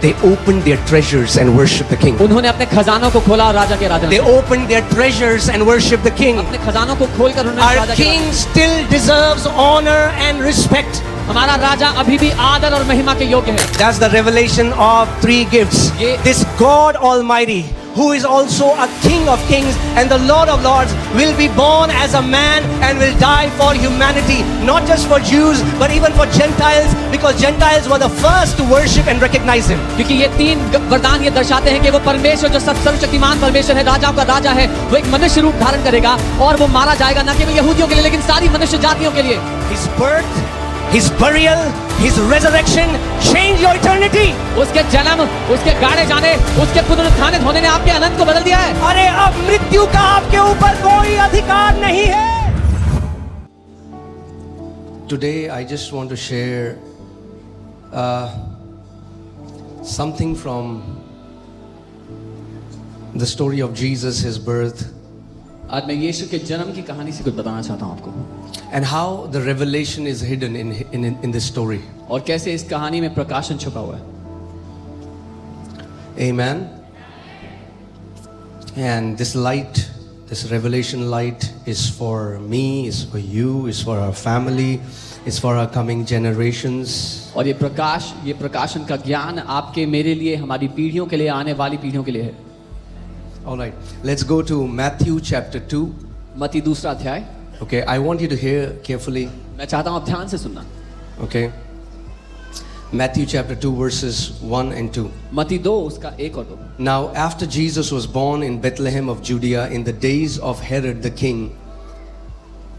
they opened their treasures and worshiped the king. उन्होंने अपने खजानों को खोला और राजा के आराधना They की। opened their treasures and worshiped the king. अपने खजानों को खोलकर उन्होंने Our राजा की king still deserves honor and respect. हमारा राजा अभी भी आदर और महिमा के योग्य है। That's the revelation of three gifts. ये- This God Almighty, who is also a King of Kings and the Lord of Lords, will be born as a man and will die for humanity, not just for Jews but even for Gentiles, because Gentiles were the first to worship and recognize him. क्योंकि ये तीन वरदान ये दर्शाते हैं कि वो परमेश्वर जो सर्वशक्तिमान परमेश्वर है, राजाओं का राजा है, वो एक मनुष्य रूप धारण करेगा और वो मारा जाएगा न केवल यहूदियों के लिए लेकिन सारी मनुष्य जातियों के लिए। His birth, His burial, His resurrection change your eternity. उसके जन्म, उसके गाड़े जाने, उसके पुनरुत्थानित होने ने आपके अनंत को बदल दिया है। अरे अब मृत्यु का आपके ऊपर कोई अधिकार नहीं है। Today I just want to share something from the story of Jesus, His birth, आज मैं यीशु के जन्म की कहानी से कुछ बताना चाहता हूँ आपको, and how the revelation is hidden in this story. और कैसे इस कहानी में प्रकाशन छुपा हुआ है। Amen. And this light, this revelation light is for me, is for you, is for our family, is for our coming generations. और ये प्रकाशन का ज्ञान आपके, मेरे लिए, हमारी पीढ़ियों के लिए, आने वाली पीढ़ियों के लिए है। All right, let's go to Matthew chapter 2. मत्ती दूसरा अध्याय। Okay, I want you to hear carefully. मैं चाहता हूँ आप ध्यान से सुनना। Okay. Matthew chapter 2 verses 1 and 2. मत्ती 2 उसका 1 और 2। Now after Jesus was born in Bethlehem of Judea in the days of Herod the king,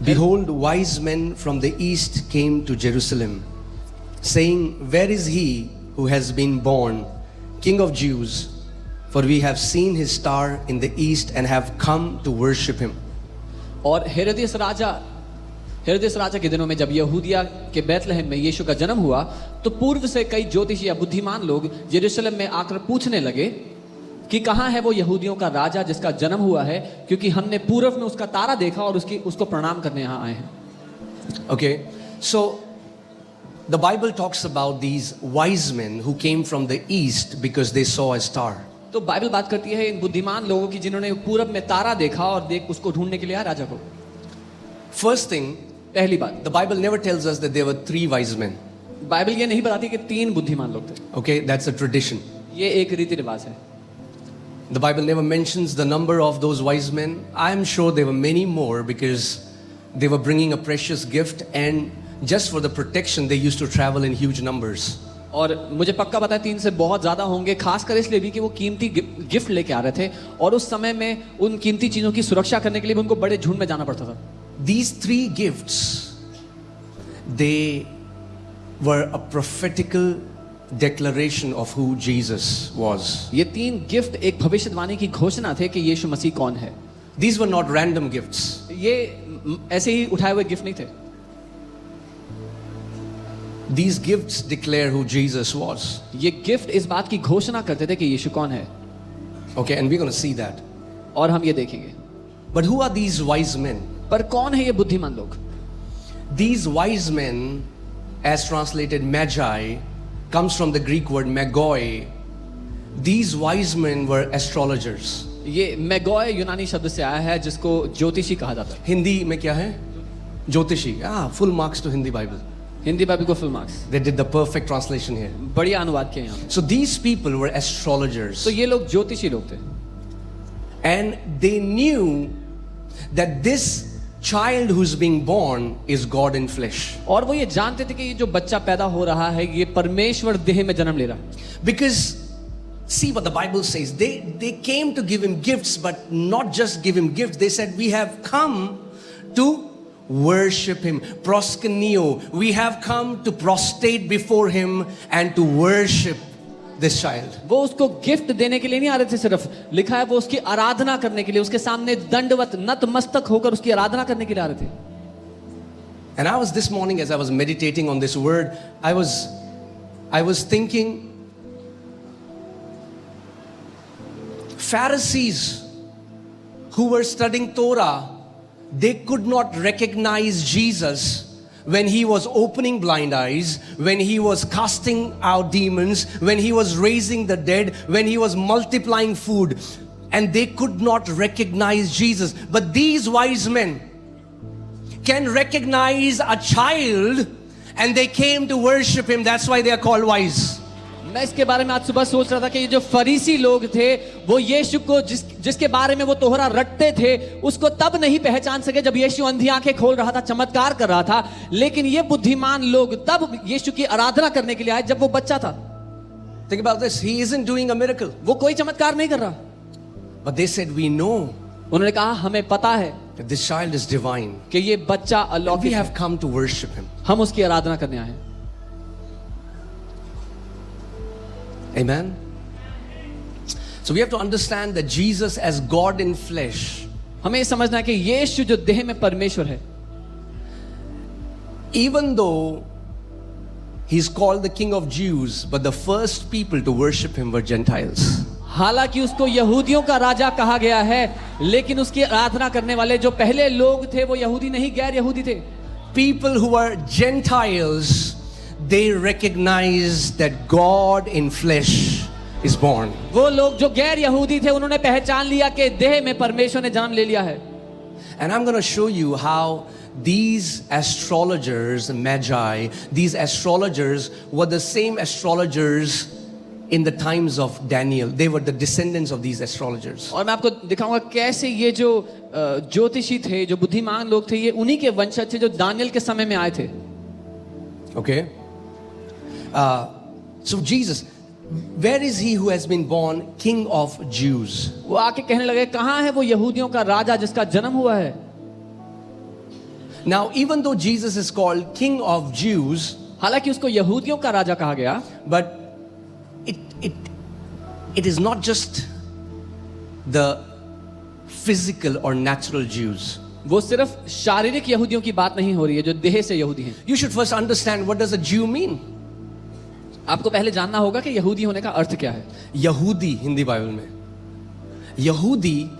behold, wise men from the east came to Jerusalem, saying, where is he who has been born, King of Jews? For we have seen his star in the east and have come to worship him. और हेरोदेस राजा के दिनों में जब यहूदिया के बैतलहम में यीशु का जन्म हुआ, तो पूर्व से कई ज्योतिषी या बुद्धिमान लोग यरूशलेम में आकर पूछने लगे कि कहाँ है वो यहूदियों का राजा जिसका जन्म हुआ है, क्योंकि हमने पूर्व में उसका तारा देखा और उसको प्रणाम करने यहाँ आए हैं। Okay, so the Bible talks about these wise men who came from the east because they saw a star. तो बाइबल बात करती है इन बुद्धिमान लोगों की जिन्होंने पूरब में तारा देखा और उसको ढूंढने के लिए आया राजा को। First thing, पहली बात, the Bible never tells us that there were three wise men. Bible ये नहीं बताती कि 3 बुद्धिमान लोग थे। Okay, that's a tradition. ये एक रीति रिवाज है। The Bible never mentions the number of those wise men. I am sure there were many more because they were bringing a precious gift, and just for the protection they used to travel in huge numbers. और मुझे पक्का पता है 3 से बहुत ज्यादा होंगे, खासकर इसलिए भी कि वो कीमती गिफ्ट लेके आ रहे थे और उस समय में उन कीमती चीजों की सुरक्षा करने के लिए भी उनको बड़े झुंड में जाना पड़ता था। These three gifts, they were a prophetical declaration of who Jesus was. ये 3 गिफ्ट एक भविष्यवाणी की घोषणा थे कि यीशु मसीह कौन है। These were not random gifts. ये ऐसे ही उठाए हुए गिफ्ट नहीं थे। These gifts declare who Jesus was. ये गिफ्ट इस बात की घोषणा करते थे कि यीशु कौन है। Okay, and we're going to see that. और हम ये देखेंगे। But who are these wise men? पर कौन है ये बुद्धिमान लोग? These wise men, as translated magi, comes from the Greek word magoi. These wise men were astrologers. ये मैगोय यूनानी शब्द से आया है जिसको ज्योतिषी कहा जाता है। हिंदी में क्या है? ज्योतिषी. Full marks to Hindi Bible. Hindi bible को full marks. They did the perfect translation here. बढ़िया अनुवाद किया यहाँ। So these people were astrologers. तो ये लोग ज्योतिषी लोग थे। And they knew that this child who's being born is God in flesh. और वो ये जानते थे कि ये जो बच्चा पैदा हो रहा है ये परमेश्वर देह में जन्म ले रहा है। Because see what the Bible says. They came to give him gifts, but not just give him gifts. They said, we have come to worship him. Proskuneo. We have come to prostrate before him and to worship this child. वो उसको gift देने के लिए नहीं आ रहे थे सिर्फ, लिखा है वो उसकी आराधना करने के लिए, उसके सामने दंडवत नतमस्तक होकर उसकी आराधना करने के लिए आ रहे थे। And I was this morning, as I was meditating on this word, I was thinking, Pharisees who were studying Torah, they could not recognize Jesus when he was opening blind eyes, when he was casting out demons, when he was raising the dead, when he was multiplying food, and they could not recognize Jesus. But these wise men can recognize a child, and they came to worship him. That's why they are called wise. मैं इसके बारे में आज सुबह सोच रहा था कि ये जो फरीसी लोग थे वो यीशु को जिसके बारे में वो तोहरा रटते थे उसको तब नहीं पहचान सके जब यीशु अंधी आंखें खोल रहा था, चमत्कार कर रहा था। लेकिन ये बुद्धिमान लोग तब यीशु की आराधना करने के लिए आए जब वो बच्चा था। Think about this. He isn't doing a miracle. वो कोई चमत्कार नहीं कर रहा, But they said, we know उन्होंने कहा हमें पता है that this child is divine. कि ये बच्चा We अलौकिक have है, come to worship him. हम उसकी आराधना करने आए हैं। Amen. So we have to understand that Jesus as God in flesh, हमें ये समझना है कि यीशु जो देह में परमेश्वर है, even though he's called the King of Jews, but the first people to worship him were Gentiles. हालांकि उसको यहूदियों का राजा कहा गया है, लेकिन उसकी आराधना करने वाले जो पहले लोग थे वो यहूदी नहीं, गैर यहूदी थे। People who were Gentiles, they recognized that God in flesh is born. वो लोग जो गैर यहूदी थे उन्होंने पहचान लिया कि देह में परमेश्वर ने जन्म ले लिया है। And I'm going to show you how these astrologers, magi, these astrologers were the same astrologers in the times of Daniel. They were the descendants of these astrologers. और मैं आपको दिखाऊंगा कैसे ये जो ज्योतिषी थे, जो बुद्धिमान लोग थे, ये उन्हीं के वंशज थे जो दानियल के समय में आए थे। Okay? So Jesus, where is he who has been born King of Jews? वो आके कहने लगे कहाँ है वो यहूदियों का राजा जिसका जन्म हुआ है। Now, even though Jesus is called King of Jews, हालांकि उसको यहूदियों का राजा कहा गया, but it is not just the physical or natural Jews. वो सिर्फ शारीरिक यहूदियों की बात नहीं हो रही है जो देह से यहूदी हैं। You should first understand what does a Jew mean. आपको पहले जानना होगा कि यहूदी होने का अर्थ क्या है। यहूदी हिंदी बाइबल में, यहूदी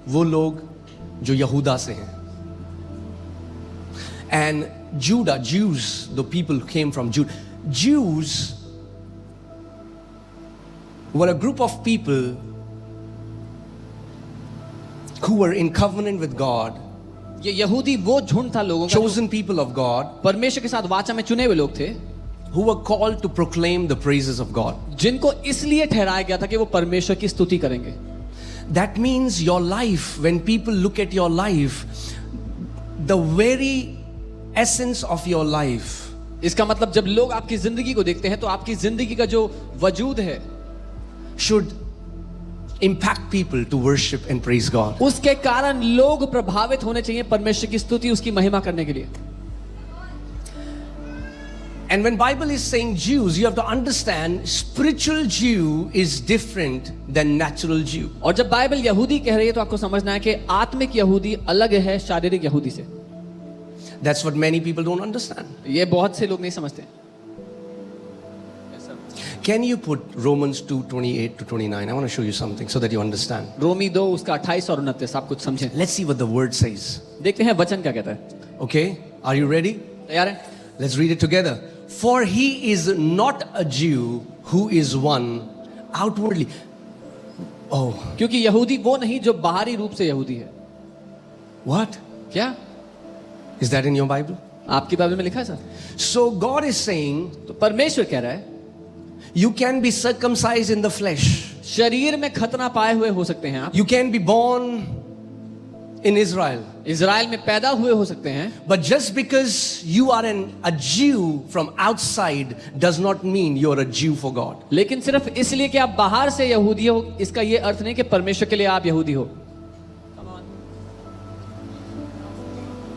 वो लोग जो यहूदा से हैं, and Judah, Jews, the people who came from Judah. Jews were a group of people who were in covenant with God, ये यहूदी वो झुंड था लोगों का chosen people of God, परमेश्वर के साथ वाचा में चुने हुए लोग थे, who were called to proclaim the praises of God. जिनको इसलिए ठहराया गया था कि वो परमेश्वर की स्तुति करेंगे। That means your life, when people look at your life, the very essence of your life इसका मतलब जब लोग आपकी जिंदगी को देखते हैं तो आपकी जिंदगी का जो वजूद है should impact people to worship and praise God. उसके कारण लोग प्रभावित होने चाहिए परमेश्वर की स्तुति, उसकी महिमा करने के लिए। And when Bible is saying Jews, you have to understand spiritual Jew is different than natural Jew. और जब बाइबल यहूदी कह रही है तो आपको समझना है कि आत्मिक यहूदी अलग है शारीरिक यहूदी से। That's what many people don't understand. ये बहुत से लोग नहीं समझते। Can you put Romans 2:28 to 29? I want to show you something so that you understand. रोमी 2 उसका 28 और 29 आप कुछ समझें। Let's see what the word says. देखते हैं वचन क्या कहता है। Okay? Are you ready? तैयार है? Let's read it together. For he is not a Jew who is one outwardly. Oh, क्योंकि यहूदी वो नहीं जो बाहरी रूप से यहूदी है। what? क्या? Is that in your Bible? आपकी बाइबल में लिखा है sir? So God is saying, तो परमेश्वर कह रहा है you can be circumcised in the flesh. शरीर में खतना पाए हुए हो सकते हैं आप, You can be born in Israel. Israel में पैदा हुए हो सकते हैं, But just because you are a Jew from outside does not mean you're a Jew for God. लेकिन सिर्फ इसलिए कि आप बाहर से यहूदी हो इसका ये अर्थ नहीं कि परमेश्वर के लिए आप यहूदी हो।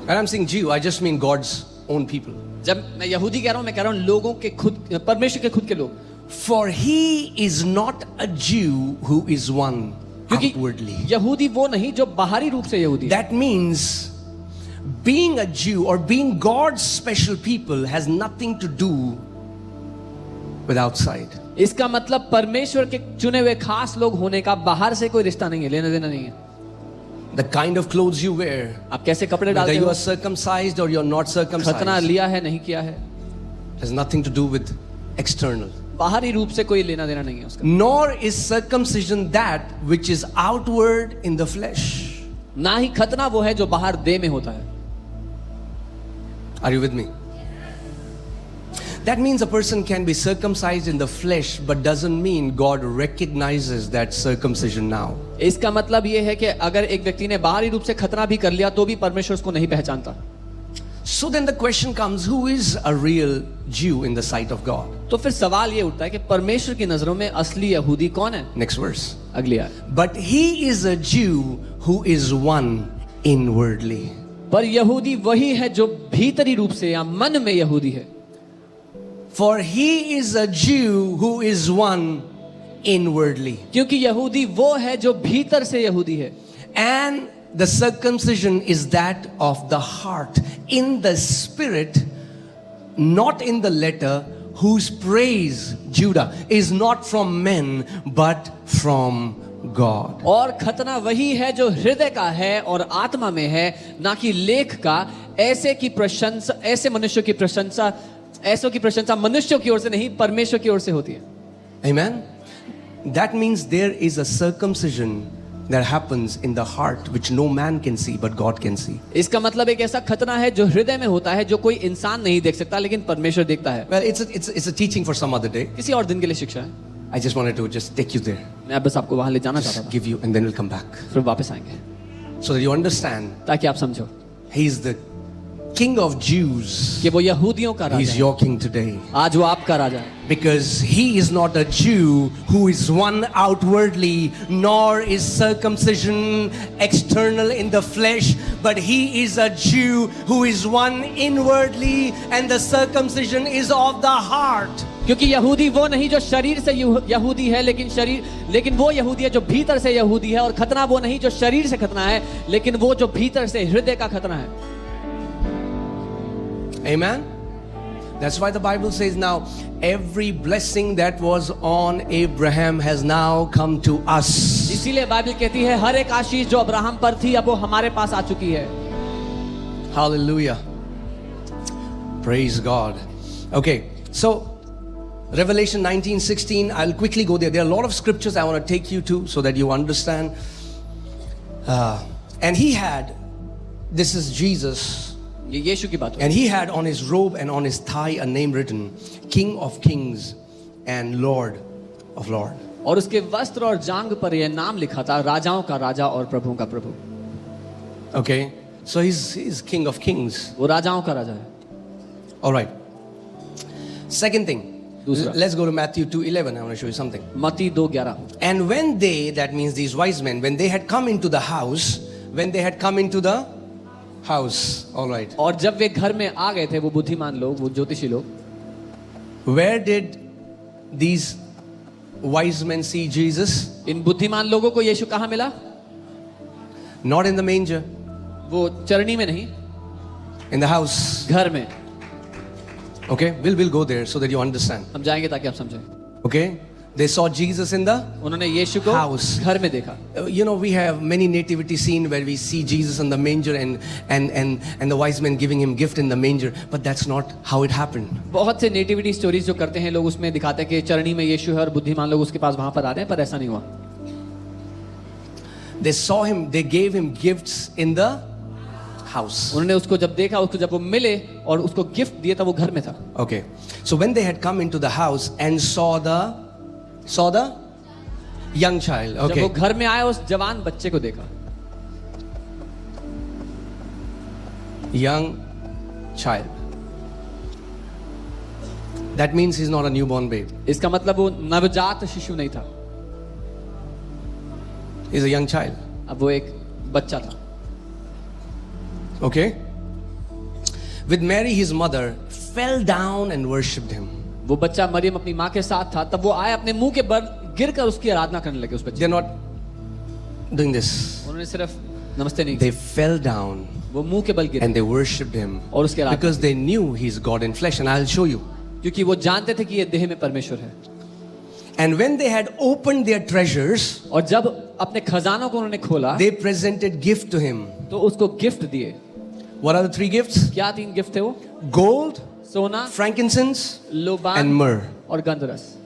And I'm saying Jew, I just mean God's own people. जब मैं यहूदी कह रहा हूं मैं कह रहा हूं लोगों के खुद, परमेश्वर के खुद के लोग। For he is not a Jew who is one outwardly. क्योंकि यहूदी वो नहीं जो बाहरी रूप से यहूदी है। That means being a Jew or being God's special people has nothing to do with outside. इसका मतलब परमेश्वर के चुने हुए खास लोग होने का बाहर से कोई रिश्ता नहीं है, लेना देना नहीं है। the kind of clothes you wear, आप कैसे कपड़े whether डालते you हो, are circumcised or you're not खतना circumcised, लिया है नहीं किया है, has nothing to do with external. बाहरी रूप से कोई लेना देना नहीं है उसका. Nor is circumcision that which is outward in the flesh. ना ही खतना वो है जो बाहर देह में होता है. Are you with me? That means a person can be circumcised in the flesh, but doesn't mean God recognizes that circumcision now. इसका मतलब ये है कि अगर एक व्यक्ति ने बाहरी रूप से खतना भी कर लिया तो भी परमेश्वर उसको नहीं पहचानता. So then the question comes, who is a real Jew in the sight of God? तो फिर सवाल ये उठता है कि परमेश्वर की नजरों में असली यहूदी कौन है. Next verse. अगली आयत. But he is a Jew who is one inwardly. पर यहूदी वही है जो भीतरी रूप से या मन में यहूदी है. For he is a Jew who is one inwardly. क्योंकि यहूदी वो है जो भीतर से यहूदी है. And the circumcision is that of the heart, in the spirit, not in the letter, whose praise, Judah, is not from men but from God. और खतना वही है जो हृदय का है और आत्मा में है, ना कि लेख का. ऐसे की प्रशंसा, ऐसे मनुष्यों की प्रशंसा, ऐसों की प्रशंसा मनुष्यों की ओर से नहीं, परमेश्वर की ओर से होती है. Amen. That means there is a circumcision that happens in the heart which no man can see but God can see. इसका मतलब एक ऐसा खतना है जो हृदय में होता है, जो कोई इंसान नहीं देख सकता लेकिन परमेश्वर देखता है. Well, it's a teaching for some other day. किसी और दिन के लिए शिक्षा है. I just wanted to just take you there, मैं बस आपको वहां ले जाना चाहता था, give you, and then we'll come back फिर वापस आएंगे so that you understand. ताकि आप समझो He is the King of Jews. कि वो यहूदियों का राजा He's है. your king today. आज वो आपका राजा है. Because he is not a Jew who is one outwardly, nor is circumcision external in the flesh, but he is a Jew who is one inwardly, and the circumcision is of the heart. क्योंकि यहूदी वो नहीं जो शरीर से यहूदी है, लेकिन वो यहूदी है जो भीतर से यहूदी है. और खतना वो नहीं जो शरीर से खतना है, लेकिन वो जो भीतर से हृदय का खतना है. Amen. That's why the Bible says now every blessing that was on Abraham has now come to us. इसीलिए बाइबल कहती है हर एक आशीष जो अब्राहम पर थी अब वो हमारे पास आ चुकी है. Hallelujah. Praise God. Okay, so Revelation 19:16, I'll quickly go there. There are a lot of scriptures I want to take you to so that you understand. And he had, this is Jesus, ये यीशु की बात है. and he had on his robe and on his thigh a name written, King of Kings and Lord of Lords. और उसके वस्त्र और जांघ पर यह नाम लिखा था, राजाओं का राजा और प्रभुओं का प्रभु. Okay, so he's King of Kings. वो राजाओं का राजा है. All right. Second thing, दूसरा. let's go to Matthew 2:11. I want to show you something. मत्ती 2:11. And when they, that means these wise men, when they had come into the house, all right. और जब वे घर में आ गए थे, वो बुद्धिमान लोग, वो ज्योतिषी लोग, Where did these wise men see Jesus? इन बुद्धिमान लोगों को यीशु कहाँ मिला? Not in the manger, वो चरनी में नहीं, in the house. घर में. Okay, we'll go there so that you understand. हम जाएंगे ताकि आप समझें. Okay, they saw Jesus in the उन्होंने यीशु को house. घर में देखा. You know, we have many nativity scene where we see Jesus in the manger and the wise men giving him gift in the manger, but that's not how it happened. बहुत से nativity stories जो करते हैं लोग, उसमें दिखाते हैं कि चरनी में यीशु है और बुद्धिमान लोग उसके पास वहां पर आ रहे हैं, पर ऐसा नहीं हुआ. They saw him, they gave him gifts in the house. उन्होंने उसको जब देखा, उसको जब वो मिले और उसको गिफ्ट दिया था, वो घर में था. Okay, so when they had come into the house and saw the young child. जब Okay, वो घर में आए, उस जवान बच्चे को देखा. young child. That means he's not a newborn babe. इसका मतलब वो नवजात शिशु नहीं था. He's a young child. अब वो एक बच्चा था. Okay, with Mary his mother fell down and worshipped him. वो बच्चा मरियम अपनी माँ के साथ था. तब वो आए, अपने मुंह के बल गिरकर उसकी आराधना करने लगे. उस बच्चे, They're not doing this. उन्होंने सिर्फ नमस्ते नहीं, They fell down वो मुंह के बल गिरे and they worshipped him और उसकी आराधना because they knew he's God in flesh, and I'll show you. क्योंकि वो जानते थे कि ये देह में परमेश्वर है. And when they had opened their treasures, और जब अपने खजानों को उन्होंने खोला they presented gift to him. तो उसको गिफ्ट दिए. What are the 3 gifts? क्या 3 गिफ्ट थे वो? Gold, सोना, frankincense, लोबान and myrrh. और गंधरस.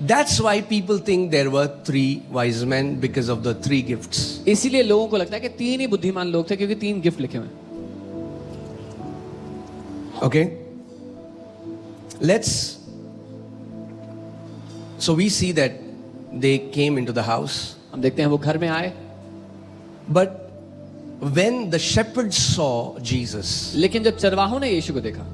That's why people think there were 3 wise men, because of the 3 gifts. इसीलिए लोगों को लगता है कि 3 ही बुद्धिमान लोग थे क्योंकि 3 गिफ्ट लिखे हुए हैं. Okay? So we see that they came into the house. हम देखते हैं वो घर में आए. But when the shepherds saw Jesus, लेकिन जब चरवाहों ने यीशु को देखा,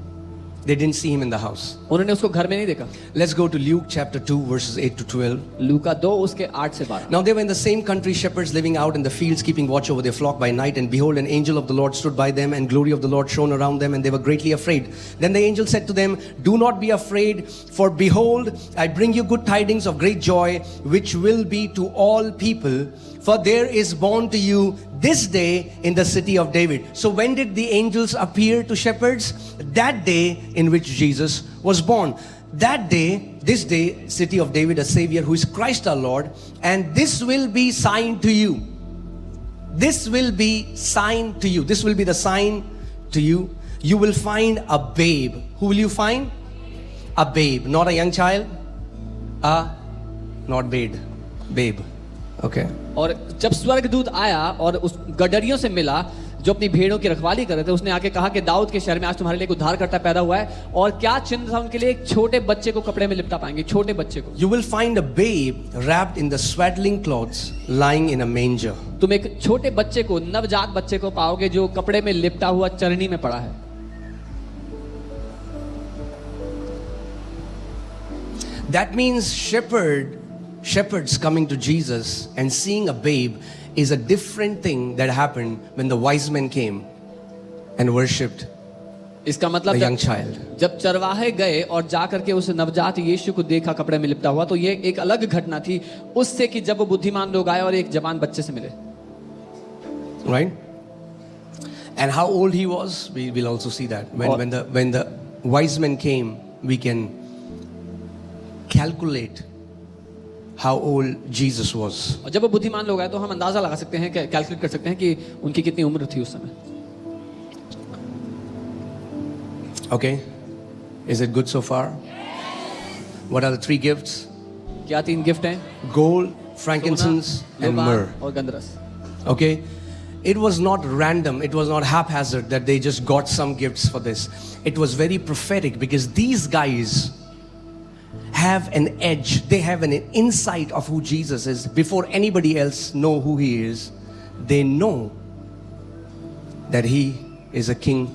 they didn't see him in the house. उन्होंने उसको घर में नहीं देखा. Let's go to Luke chapter 2 verses 8 to 12. लूका 2 उसके 8 से 12. Now they were in the same country, shepherds living out in the fields, keeping watch over their flock by night. And behold, an angel of the Lord stood by them, and glory of the Lord shone around them, and they were greatly afraid. Then the angel said to them, "Do not be afraid, for behold, I bring you good tidings of great joy, which will be to all people. For there is born to you this day in the city of David." So when did the angels appear to shepherds? That day in which Jesus was born. That day, this day, city of David, a savior who is Christ our Lord. And this will be sign to you. This will be sign to you. This will be the sign to you. You will find a babe. Who will you find? A babe. Not a young child. Not babe. Babe. Okay. और जब स्वर्गदूत आया और उस गडरियों से मिला जो अपनी भेड़ों की रखवाली कर रहे थे, उसने आके कहा कि दाऊद के शहर में आज तुम्हारे लिए एक उद्धारकर्ता पैदा हुआ है. और क्या चिन्ह था उनके लिए? एक छोटे बच्चे को कपड़े में लिपटा पाएंगे, छोटे बच्चे को. You will find a babe wrapped in the swaddling clothes, lying in a manger. तुम एक छोटे बच्चे को, नवजात बच्चे को पाओगे जो कपड़े में लिपटा हुआ चरनी में पड़ा है. That means shepherds coming to Jesus and seeing a babe is a different thing that happened when the wise men came and worshipped इसका the मतलब young child. जब चरवाहे गए और जाकर के उस नवजात यीशु को देखा कपड़े में लिपटा हुआ, तो ये एक अलग घटना थी उससे कि जब वो बुद्धिमान लोग आए और एक जवान बच्चे से मिले. Right? And how old he was, we will also see that. When the wise men came, we can calculate how old Jesus was. और जब वो बुद्धिमान लोग आए तो हम अंदाजा लगा सकते हैं, कैलकुलेट कर सकते हैं कि उनकी कितनी उम्र थी उस समय. Okay? Is it good so far? What are the 3 gifts? क्या 3 गिफ्ट हैं? Gold, frankincense, सोना, and लोबान myrrh. और गंधरस. Okay? It was not random, it was not haphazard that they just got some gifts for this. It was very prophetic, because these guys have an edge. They have an insight of who Jesus is before anybody else know who he is. They know that he is a king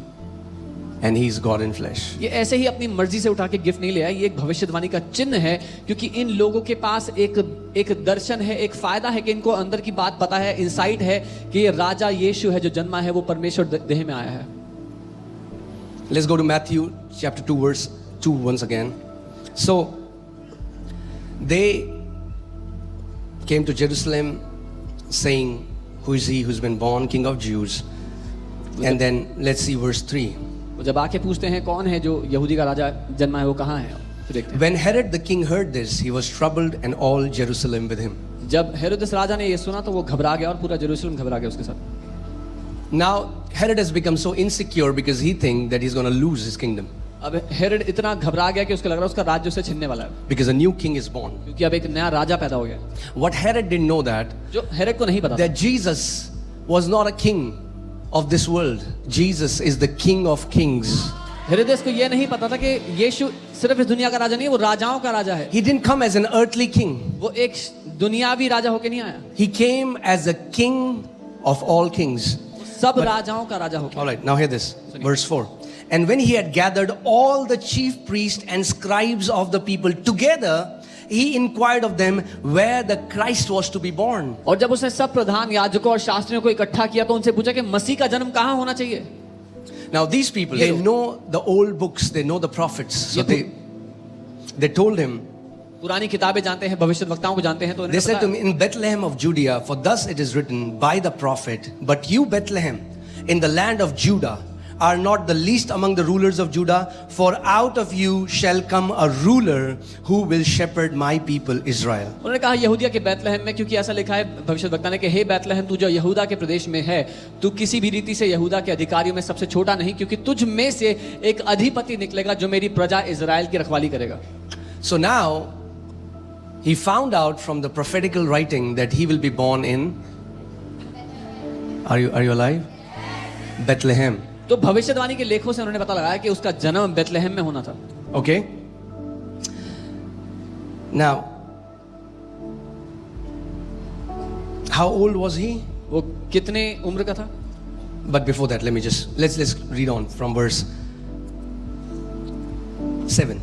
and he is God in flesh. ये ऐसे ही अपनी मर्जी से उठा के gift नहीं ले आए. ये एक भविष्यवाणी का चिन्ह है, क्योंकि इन लोगों के पास एक दर्शन है, एक फायदा है कि इनको अंदर की बात पता है, इंसाइट है कि ये राजा यीशु है जो जन्मा है, वो परमेश्वर देह में आया है. Let's go to Matthew chapter 2 verse 2 once again. So they came to Jerusalem saying, "Who is he who's been born King of Jews?" And then let's see verse 3. जब आके पूछते हैं कौन है जो यहूदी का राजा जन्मा है, वो कहाँ है, तो देखते हैं. When Herod the king heard this, he was troubled, and all Jerusalem with him. जब हेरोदेस राजा ने ये सुना तो वो घबरा गया और पूरा यरूशलेम घबरा गया उसके साथ. Now Herod has become so insecure because he thinks that he's going to lose his kingdom. अब हेरोद इतना घबरा गया कि उसको लग रहा है उसका राज्य उसे छीनने वाला है, Because a new king is born. क्योंकि अब एक नया राजा पैदा हो गया. What Herod didn't know that जो हेरोद को नहीं पता था that Jesus was not a king of this world. Jesus is the King of Kings. हेरोदेस को ये नहीं पता था कि यीशु सिर्फ इस दुनिया का राजा नहीं है, वो राजाओं का राजा है. He didn't come as an earthly king. वो एक दुनियावी राजा होके नहीं आया, He came as a king of all kings. सब राजाओं का राजा होके. All right, now hear this. Verse 4. And when he had gathered all the chief priests and scribes of the people together, he inquired of them where the Christ was to be born. और जब उसने सब प्रधान याजकों और शास्त्रियों को इकट्ठा किया तो उनसे पूछा कि मसीह का जन्म कहाँ होना चाहिए. Now these people, they know the old books, they know the prophets. So they told him, पुरानी किताबें जानते हैं, भविष्यद्वक्ताओं को जानते हैं, तो they said to him, in Bethlehem of Judea, for thus it is written by the prophet, but you Bethlehem, in the land of Judah, are not the least among the rulers of Judah, for out of you shall come a ruler who will shepherd my people Israel. उन्होंने कहा यहूदिया के बैतलहम में, क्योंकि ऐसा लिखा है भविष्यद्वक्ता ने कि हे बैतलहम तू जो यहूदा के प्रदेश में है, तू किसी भी रीति से यहूदा के अधिकारियों में सबसे छोटा नहीं, क्योंकि तुझ में से एक अधिपति निकलेगा जो मेरी प्रजा इजराइल की रखवाली करेगा. So now he found out from the prophetical writing that he will be born in, are you alive? Bethlehem. तो भविष्यवाणी के लेखों से उन्होंने पता लगाया कि उसका जन्म बेतलहम में होना था. Okay. Now, how old was he? वो कितने उम्र का था? But before that, let's read on from verse 7.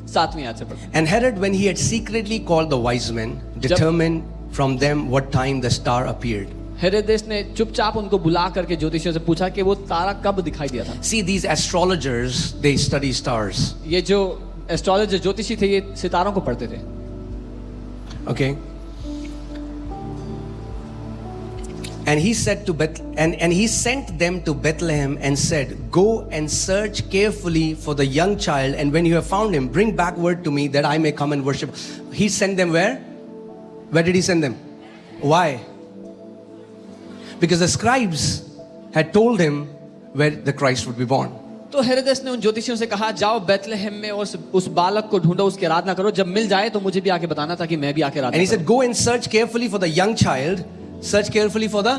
7वीं आयत से पढ़ते. And Herod, when he had secretly called the wise men, determined from them what time the star appeared. हेरोदेस ने चुपचाप उनको बुला करके ज्योतिषियों से पूछा कि वो तारा कब दिखाई दिया था. See, these astrologers, they study stars. ये जो एस्ट्रोलॉजर ज्योतिषी थे ये सितारों को पढ़ते थे. Okay. And he said to and he sent them to Bethlehem and said, "Go and search carefully for the young child, and when you have found him, bring back word to me that I may come and worship." He sent them where? Where did he send them? Why? Because the scribes had told him where the Christ would be born. तो हेरोदेस ने उन ज्योतिषियों से कहा जाओ बेतलहम में और उस बालक को ढूंढो, उसकी आराधना करो, जब मिल जाए तो मुझे भी आके बताना ताकि मैं भी आके आराधना And he करूं. said, "Go and search carefully for the young child." Search carefully for the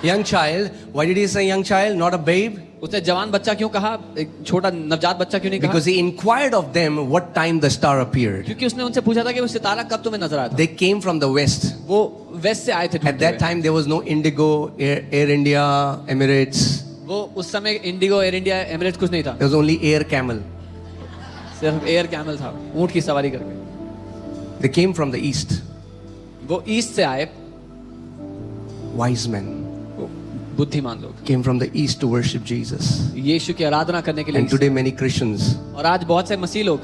young child. Why did he say young child, not a babe? उसने जवान बच्चा क्यों कहा, एक छोटा नवजात बच्चा क्यों नहीं कहा? Because he inquired of them what time the star appeared. क्योंकि उसने उनसे पूछा था कि वो सितारा कब तुम्हें नजर आया था. They came from the west. वो वेस्ट से आए थे. At that time there was no Indigo, Air India, Emirates. वो उस समय इंडिगो, एयर इंडिया, एमिरेट्स कुछ नहीं था. There was only Air Camel. सिर्फ एयर कैमल था, ऊंट की सवारी करके. They came from the east. वो ईस्ट से आए. Wise men वो बुद्धिमान लोग came from the east to worship Jesus. यीशु की आराधना करने के लिए. And today many Christians, और आज बहुत से मसीह लोग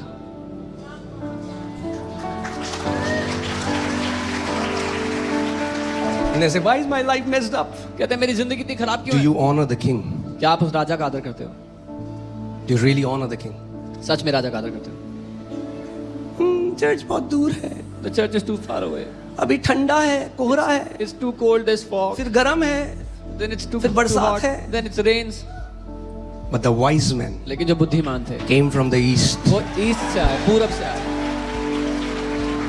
and they say, "Why is my life messed up?" कहते हैं मेरी जिंदगी इतनी खराब Do क्यों है? you honor the king? क्या आप उस राजा का आदर करते हो? Do you really honor the king? सच में राजा का आदर करते हो? चर्च बहुत दूर है. The church is too far away. अभी ठंडा है, कोहरा है, It's too cold, there's fog. फिर गर्म है. Then it's too फिर बरसात hot. है. Then it rains. But the wise men लेकिन जो बुद्धिमान थे came from the east वो ईस्ट से आए, पूरब से आए,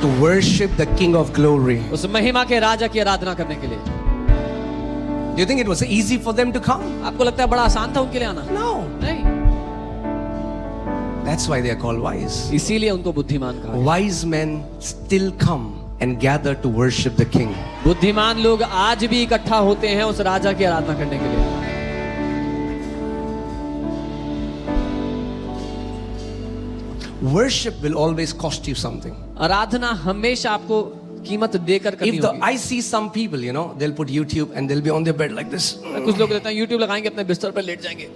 to worship the King of Glory. उस महिमा के राजा की आराधना करने के लिए. Do you think it was easy for them to come? आपको लगता है बड़ा आसान था उनके लिए आना? No. नहीं. That's why they are called wise. इसीलिए उनको बुद्धिमान कहा. Wise men still come and gather to worship the King. बुद्धिमान लोग आज भी इकट्ठा होते हैं उस राजा की आराधना करने के लिए. Worship will always cost you something. आराधना हमेशा आपको कीमत देकर करनी If the होगी. I see some people, they'll put YouTube and they'll be on their bed like this कुछ लोग रहते हैं YouTube लगाएंगे, अपने बिस्तर पर लेट जाएंगे,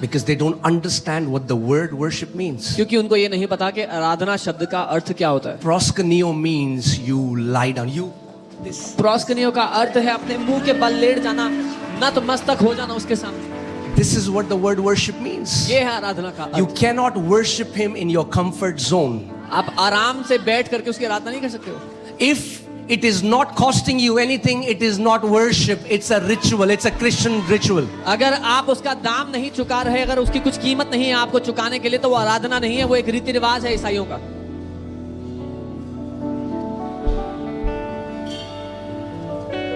because they don't understand what the word worship means. क्योंकि उनको ये नहीं पता कि आराधना शब्द का अर्थ क्या होता है. Proskuneo means you lie down. प्रोस्कनियो का अर्थ है अपने मुंह के बल लेट जाना, नतमस्तक हो जाना उसके सामने. This is what the word worship means. ये है आराधना का You earth. cannot worship him in your comfort zone. आप आराम से बैठ करके उसकी आराधना नहीं कर सकते हो. If it is not costing you anything, it is not worship. It's a ritual. It's a Christian ritual. अगर आप उसका दाम नहीं चुका रहे, अगर उसकी कुछ कीमत नहीं है आपको चुकाने के लिए, तो वो आराधना नहीं है, वो एक रीति रिवाज है ईसाइयों का.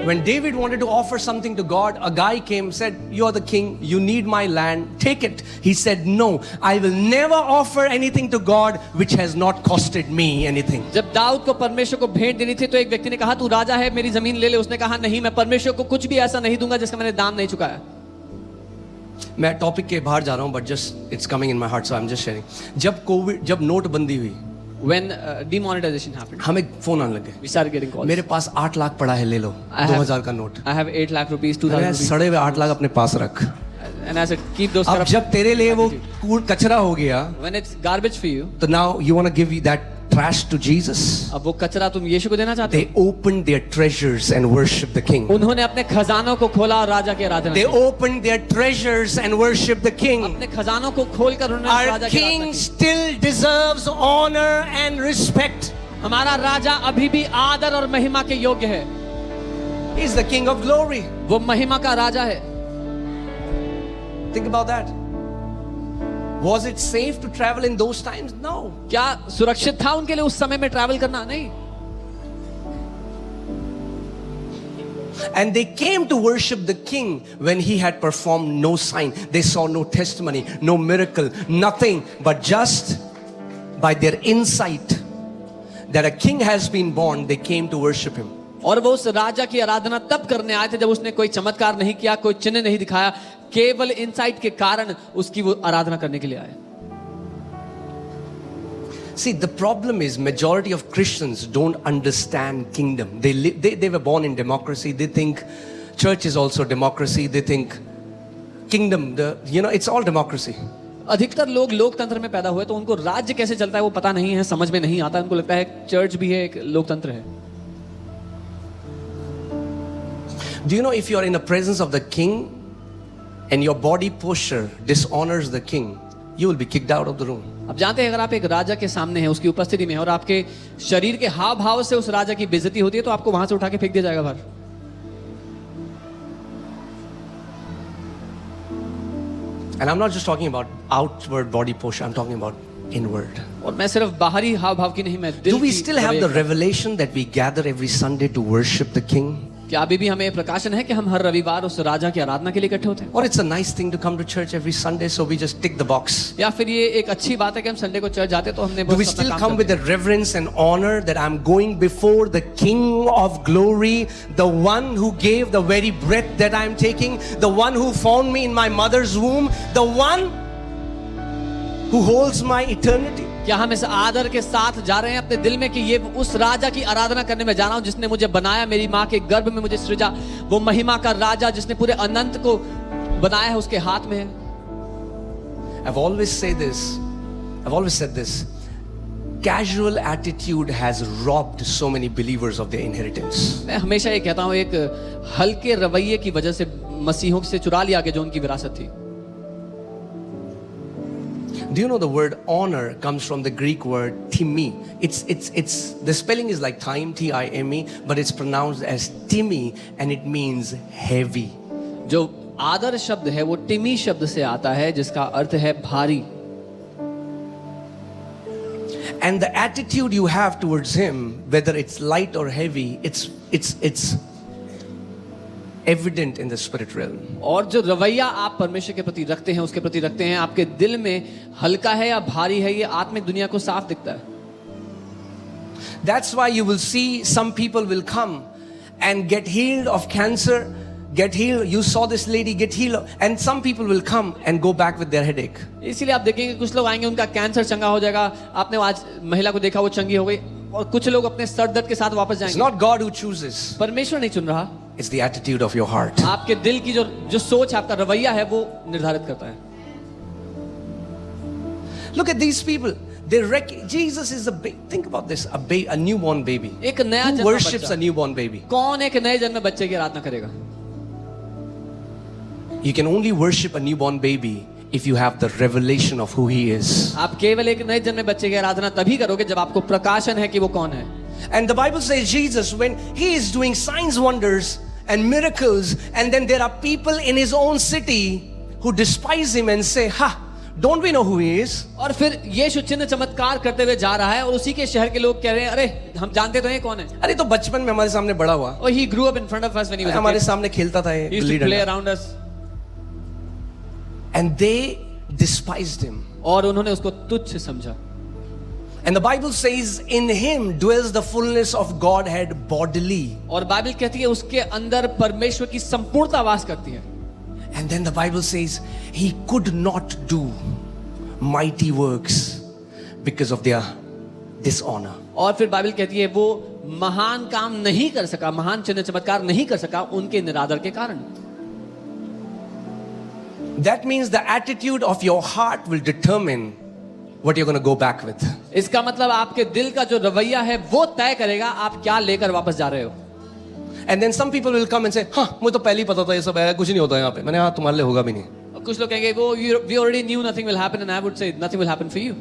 When David wanted to offer something to God, a guy came, said, "You are the king, you need my land, take it." He said, "No, I will never offer anything to God which has not costed me anything." जब दाऊद को परमेश्वर को भेंट देनी थी तो एक व्यक्ति ने कहा तू राजा है, मेरी जमीन ले ले. उसने कहा नहीं, मैं परमेश्वर को कुछ भी ऐसा नहीं दूंगा जिसका मैंने दाम नहीं चुकाया. मैं टॉपिक के बाहर जा रहा हूं, but just it's coming in my heart, so I'm just sharing. जब नोटबंदी हुई, When demonetization happened, हमें फोन आने लगे. we started getting calls. मेरे पास 8 लाख पड़ा है, ले लो. 2000 का note. I have 8 lakh rupees, 2000 मैंने rupees. सड़े हुए 8 लाख अपने पास रख. And I said, keep those अब corrupt. जब तेरे लिए वो कचरा हो गया, When it's garbage for you, तो now you want to give that trash to Jesus? अब वो कचरा तुम यीशु को देना चाहते They opened their treasures and worshiped the king. हो? उन्होंने अपने खजानों को खोला और राजा की आराधना They की। opened their treasures and worshiped the king. अपने खजानों को खोलकर उन्होंने Our राजा की आराधना king की। still deserves honor and respect. हमारा राजा अभी भी आदर और महिमा के योग्य है। He's the king of glory. वो महिमा का राजा है। Think about that. Was it safe to travel in those times? No. क्या सुरक्षित था उनके लिए उस समय में ट्रैवल करना? नहीं। And they came to worship the king when he had performed no sign. They saw no testimony, no miracle, nothing, but just by their insight that a king has been born, they came to worship him. और वो उस राजा की आराधना तब करने आए थे जब उसने कोई चमत्कार नहीं किया, कोई चिन्ह नहीं दिखाया, केवल इनसाइट के कारण उसकी वो आराधना करने के लिए आए। See, the problem is majority of Christians don't understand kingdom. They were born in democracy. They think church is also democracy. They think kingdom, it's all democracy. अधिकतर लोग लोकतंत्र में पैदा हुए तो उनको राज्य कैसे चलता है वो पता नहीं है, समझ में नहीं आता। उनको लगता है चर्च भी है, एक लोकतंत्र है। Do you know if you are in the presence of the king and your body posture dishonors the king, you will be kicked out of the room. अब जानते हैं अगर आप एक राजा के सामने हैं, उसकी उपस्थिति में और आपके शरीर के हाव भाव से उस राजा की बेइज्जती होती है तो आपको वहां से उठा के फेंक दिया जाएगा बाहर। And I'm not just talking about outward body posture, I'm talking about inward. और मैं सिर्फ बाहरी हाव भाव की नहीं, मैं दिल Do we की still have the रवैये- revelation that we gather every Sunday to worship the king? क्या अभी भी हमें प्रकाशन है कि हम हर रविवार उस राजा की आराधना के लिए इकट्ठे होते हैं? Or it's a nice thing to come to church every Sunday, so we just tick the box? या फिर ये एक अच्छी बात है कि हम संडे को चर्च जाते हैं तो हमने Do we बस अपना still काम come कर with दिया। the reverence and honor that I'm going before the King of glory, the one who gave the very breath that I'm taking, the one who formed me in my mother's womb, the one who holds my eternity? क्या हम इस आदर के साथ जा रहे हैं अपने दिल में कि ये उस राजा की आराधना करने में जा रहा हूं जिसने मुझे बनाया, मेरी माँ के गर्भ में मुझे सृजा, वो महिमा का राजा जिसने पूरे अनंत को बनाया है उसके हाथ में है। I've always said this. Casual attitude has robbed so many believers of their inheritance. मैं हमेशा ये कहता हूँ एक हल्के रवैये की वजह से मसीहों से चुरा लिया गया जो उनकी विरासत थी। Do you know the word honor comes from the Greek word timi? It's the spelling is like time, T-I-M-E, but it's pronounced as timi and it means heavy. जो आदर शब्द है वो टिमी शब्द से आता है जिसका अर्थ है भारी। And the attitude you have towards him, whether it's light or heavy, it's evident in the spirit realm. और जो रवैया आप परमेश्वर के प्रति रखते हैं, उसके प्रति रखते हैं, आपके दिल में हल्का है या भारी है, ये आत्मिक दुनिया को साफ दिखता है। That's why you will see some people will come and get healed of cancer, get healed. You saw this lady get healed, and some people will come and go back with their headache. इसीलिए आप देखेंगे कुछ लोग आएंगे उनका cancer चंगा हो जाएगा। आपने आज महिला को देखा वो चंगी हो गई, और कुछ लोग अपने सर दर्द के साथ वापस It's जाएंगे। not God who chooses. परमेश्वर नहीं चुन रहा, It's the attitude of your heart. आपके दिल की जो सोच है, आपका रवैया है वो निर्धारित करता है। Look at these people. Jesus is think about this, a newborn baby. एक नया Who जन्मा worships बच्चा। a newborn baby? कौन एक नए जन्मे बच्चे की आराधना करेगा? You can only worship a newborn baby if you have the revelation of who he is. आप केवल एक नए जन्मे बच्चे की आराधना तभी करोगे जब आपको प्रकाशन है कि वो कौन है। And the Bible says Jesus, when he is doing signs, wonders and miracles, and then there are people in his own city who despise him and say, ha, don't we know who he is? और फिर यीशु चिन्ह चमत्कार करते हुए जा रहा है और उसी के शहर के लोग कह रहे हैं, अरे हम जानते तो हैं कौन है। अरे तो बचपन में हमारे सामने बड़ा हुआ, Oh, he grew up in front of us when he was a हमारे kid. सामने खेलता था ये He used to गिल्ली play डंडा. around us. And they despised him. और उन्होंने उसको तुच्छ समझा। And the Bible says, in him dwells the fullness of Godhead bodily. और बाइबल कहती है उसके अंदर परमेश्वर की संपूर्णता वास करती है। And then the Bible says, he could not do mighty works because of their dishonor. और फिर बाइबल कहती है वो महान काम नहीं कर सका, महान चिन्ह चमत्कार नहीं कर सका उनके निरादर के कारण। That means the attitude of your heart will determine what you're going to go back with. इसका मतलब आपके दिल का जो रवैया है वो तय करेगा आप क्या लेकर वापस जा रहे हो. And then some people will come and say, हाँ मुझे तो पहले ही पता था ये सब है, कुछ नहीं होता यहाँ पे. मैंने हाँ तुम्हारे लिए होगा भी नहीं. और कुछ लोग कहेंगे वो we already knew nothing will happen, and I would say nothing will happen for you.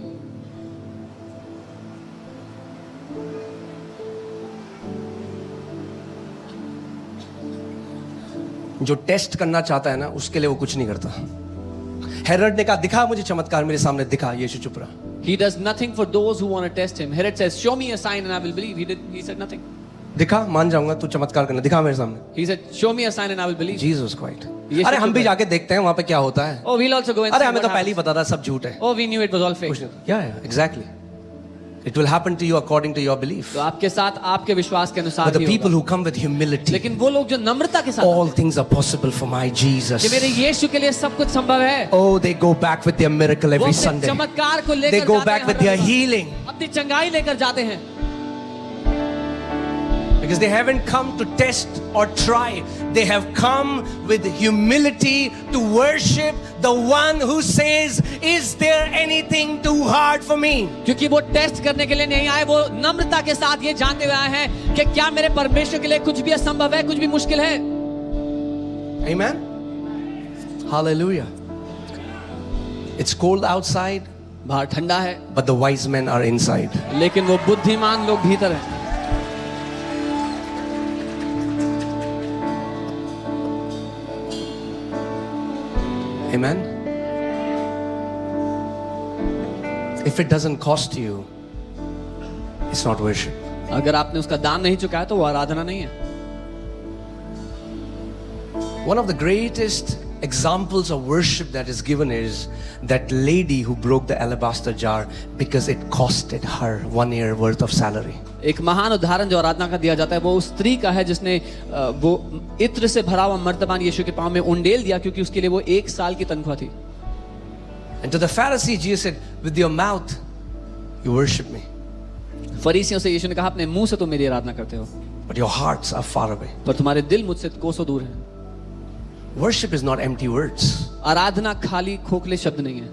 जो टेस्ट करना चाहता है ना उसके लिए वो कुछ नहीं करता. हेरोड ने कहा दिखा मुझे चमत्कार मेरे सामने दिखा. यीशु चुप रहा. He does nothing for those who want to test him. Herod says, "Show me a sign and I will believe." He said nothing. दिखा मान जाऊंगा तू चमत्कार करना दिखा मेरे सामने. He said, "Show me a sign and I will believe." Jesus quiet. यीशु अरे हम चुप भी है. जाके देखते हैं वहां पे क्या होता है. Oh, we'll also go and अरे see हमें what तो पहले ही happens. पता था सब झूठ है. Oh, we knew it was all fake. कुछ नहीं. Yeah, exactly. It will happen to you according to your belief. तो आपके साथ आपके विश्वास के अनुसार But the ही people होगा. who come with humility, लेकिन वो लोग जो नम्रता के साथ all things are possible for my Jesus. कि मेरे यीशु के लिए सब कुछ संभव है. Oh, they go back with their miracle वो every अपने Sunday. चमत्कार को लेकर They go जाते back हैं with हर their रविवार. healing. अपनी चंगाई लेकर जाते हैं. Because they haven't come to test or try. They have come with humility to worship the one who says, is there anything too hard for me? क्योंकि वो test करने के लिए नहीं आए, वो नम्रता के साथ ये जानते हुए आए हैं कि क्या मेरे परमेश्वर के लिए कुछ भी असंभव है, कुछ भी मुश्किल है. Amen? Hallelujah. It's cold outside, बाहर ठंडा है, but the wise men are inside. लेकिन वो बुद्धिमान लोग भीतर हैं. Amen? If it doesn't cost you, it's not worship. अगर आपने उसका दाम नहीं चुकाया तो वो आराधना नहीं है. One of the greatest examples of worship that is given is that lady who broke the alabaster jar because it costed her 1 year worth of salary. एक महान उदाहरण जो आराधना का दिया जाता है वो उस स्त्री का है जिसने वो इत्र से भरा हुआ मर्तबान यीशु के पांव में उंडेल दिया क्योंकि उसके लिए वो 1 साल की तनख्वाह थी. And to the Pharisees, Jesus said, with your mouth, you worship me, फरीसियों से यीशु ने कहा अपने मुंह से तुम मेरी आराधना करते हो but your hearts are far away. पर तुम्हारे दिल मुझसे कोसों दूर हैं. Worship is not empty words. आराधना खाली खोखले शब्द नहीं है.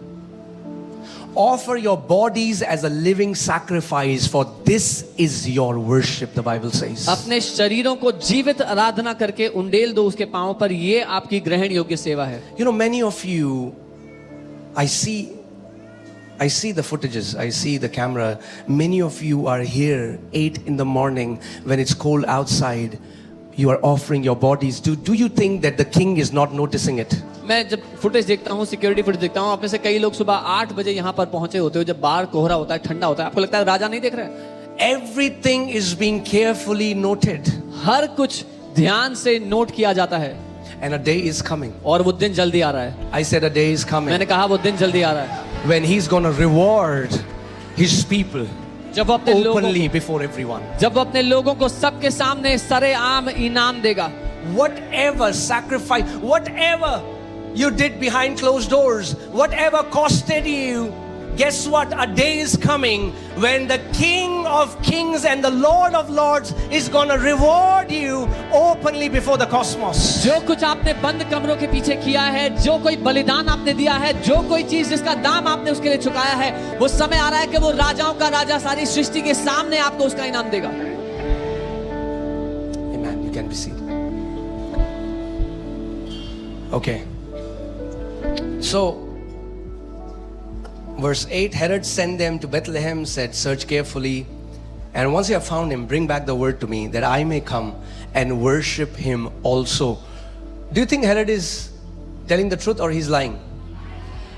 Offer your bodies as a living sacrifice, for this is your worship, the Bible says. अपने शरीरों को जीवित आराधना करके उंडेल दो उसके पांव पर, ये आपकी ग्रहण योग्य सेवा है. You know, many of you, I see the footages, I see the camera. Many of you are here 8 in the morning when it's cold outside. You are offering your bodies. Do you think that the king is not noticing it? मैं जब footage देखता हूँ, security footage देखता हूँ, आप में से कई लोग सुबह 8 बजे यहाँ पर पहुंचे होते हो जब बाहर कोहरा होता है, ठंडा होता है. आपको लगता है राजा नहीं देख रहा है? Everything is being carefully noted. हर कुछ ध्यान से नोट किया जाता है. And a day is coming. और वो दिन जल्दी आ रहा है. I said a day is coming. मैंने कहा वो दिन जल्दी आ रहा है When he's going to reward his people जब वो अपने लोगों openly before everyone. जब वो अपने लोगों को सबके सामने सरेआम इनाम देगा. Whatever sacrifice, whatever you did behind closed doors, whatever costed you, guess what? A day is coming when the King of Kings and the Lord of Lords is going to reward you openly before the cosmos. जो कुछ आपने बंद कमरों के पीछे किया है, जो कोई बलिदान आपने दिया है, जो कोई चीज जिसका दाम आपने उसके लिए चुकाया है, वो समय आ रहा है कि वो राजाओं का राजा सारी सृष्टि के सामने आपको उसका इनाम देगा. Amen. You can be seated. Okay. So, verse 8, Herod sent them to Bethlehem, said, search carefully, and once you have found him, bring back the word to me, that I may come and worship him also. Do you think Herod is telling the truth or he's lying?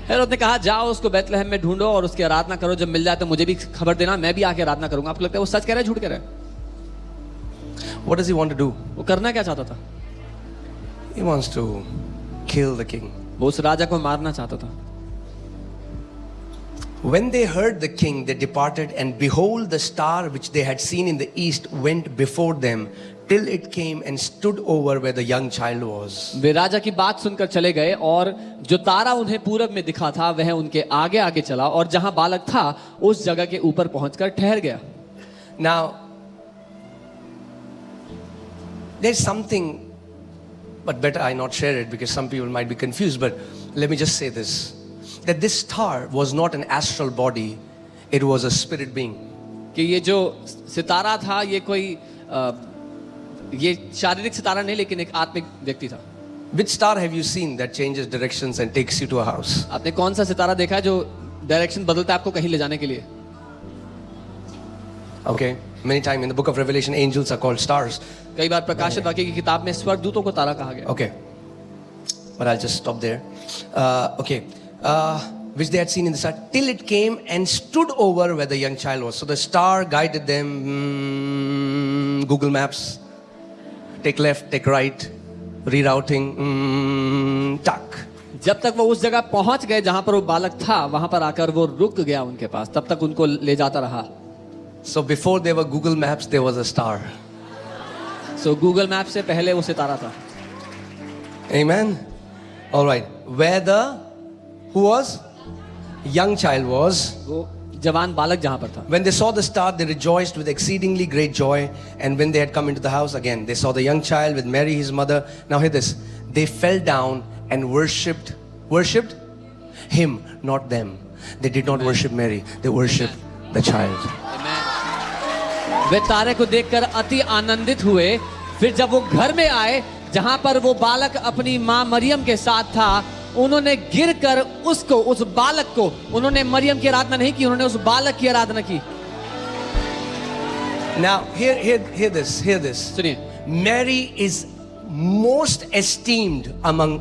Herod ने कहा जाओ उसको बैतलहम में ढूंढो और उसकी आराधना करो, जब मिल जाए तो मुझे भी खबर देना, मैं भी आके आराधना करूंगा. आपको लगता है वो सच कह रहा है, झूठ कह रहा है? What does he want to do? वो करना क्या चाहता था? He wants to kill the king. वो उस राजा को मारना चाहता था. When they heard the king, they departed, and behold, the star which they had seen in the east went before them till it came and stood over where the young child was. वे राजा की बात सुनकर चले गए और जो तारा उन्हें पूरब में दिखा था वह उनके आगे आगे चला और जहां बालक था उस जगह के ऊपर पहुंचकर ठहर गया. Now, there's something, but better I not share it because some people might be confused, but let me just say this, that this star was not an astral body, It was a spirit being. कि ये जो सितारा था ये कोई ये शारीरिक सितारा नहीं लेकिन एक आत्मिक व्यक्ति था। Which star have you seen that changes directions and takes you to a house? आपने कौन सा सितारा देखा है जो डायरेक्शन बदलता है आपको कहीं ले जाने के लिए? Okay, many times in the book of Revelation, angels are called stars. कई बार प्रकाशित वाक्य की किताब में स्वर्गदूतों को तारा कहा गया। Okay, but I'll just stop there. Okay, which they had seen in the star till it came and stood over where the young child was. So the star guided them. Google Maps, take left, take right, rerouting. Tuck. जब तक वो उस जगह पहुंच गए जहां पर वो बालक था वहां पर आकर वो रुक गया उनके पास, तब तक उनको ले जाता रहा। So before there were Google Maps, there was a star. So Google map से पहले वो सितारा था। Amen. All right. Where who was? Young child was. वो जवान बालक जहां पर था। When they saw the star, they rejoiced with exceedingly great joy. And when they had come into the house again, they saw the young child with Mary his mother. Now hear this. They fell down and worshipped him, not them. They did not worship Mary. They worshipped the child. वे तारे को देखकर अति आनंदित हुए। फिर जब वो घर में आए जहां पर वो बालक अपनी मां मरियम के साथ था, उन्होंने गिरकर उसको, उस बालक को, उन्होंने मरियम की आराधना नहीं की, उन्होंने उस बालक की आराधना की। Now hear this. सुनिए, Mary is most esteemed among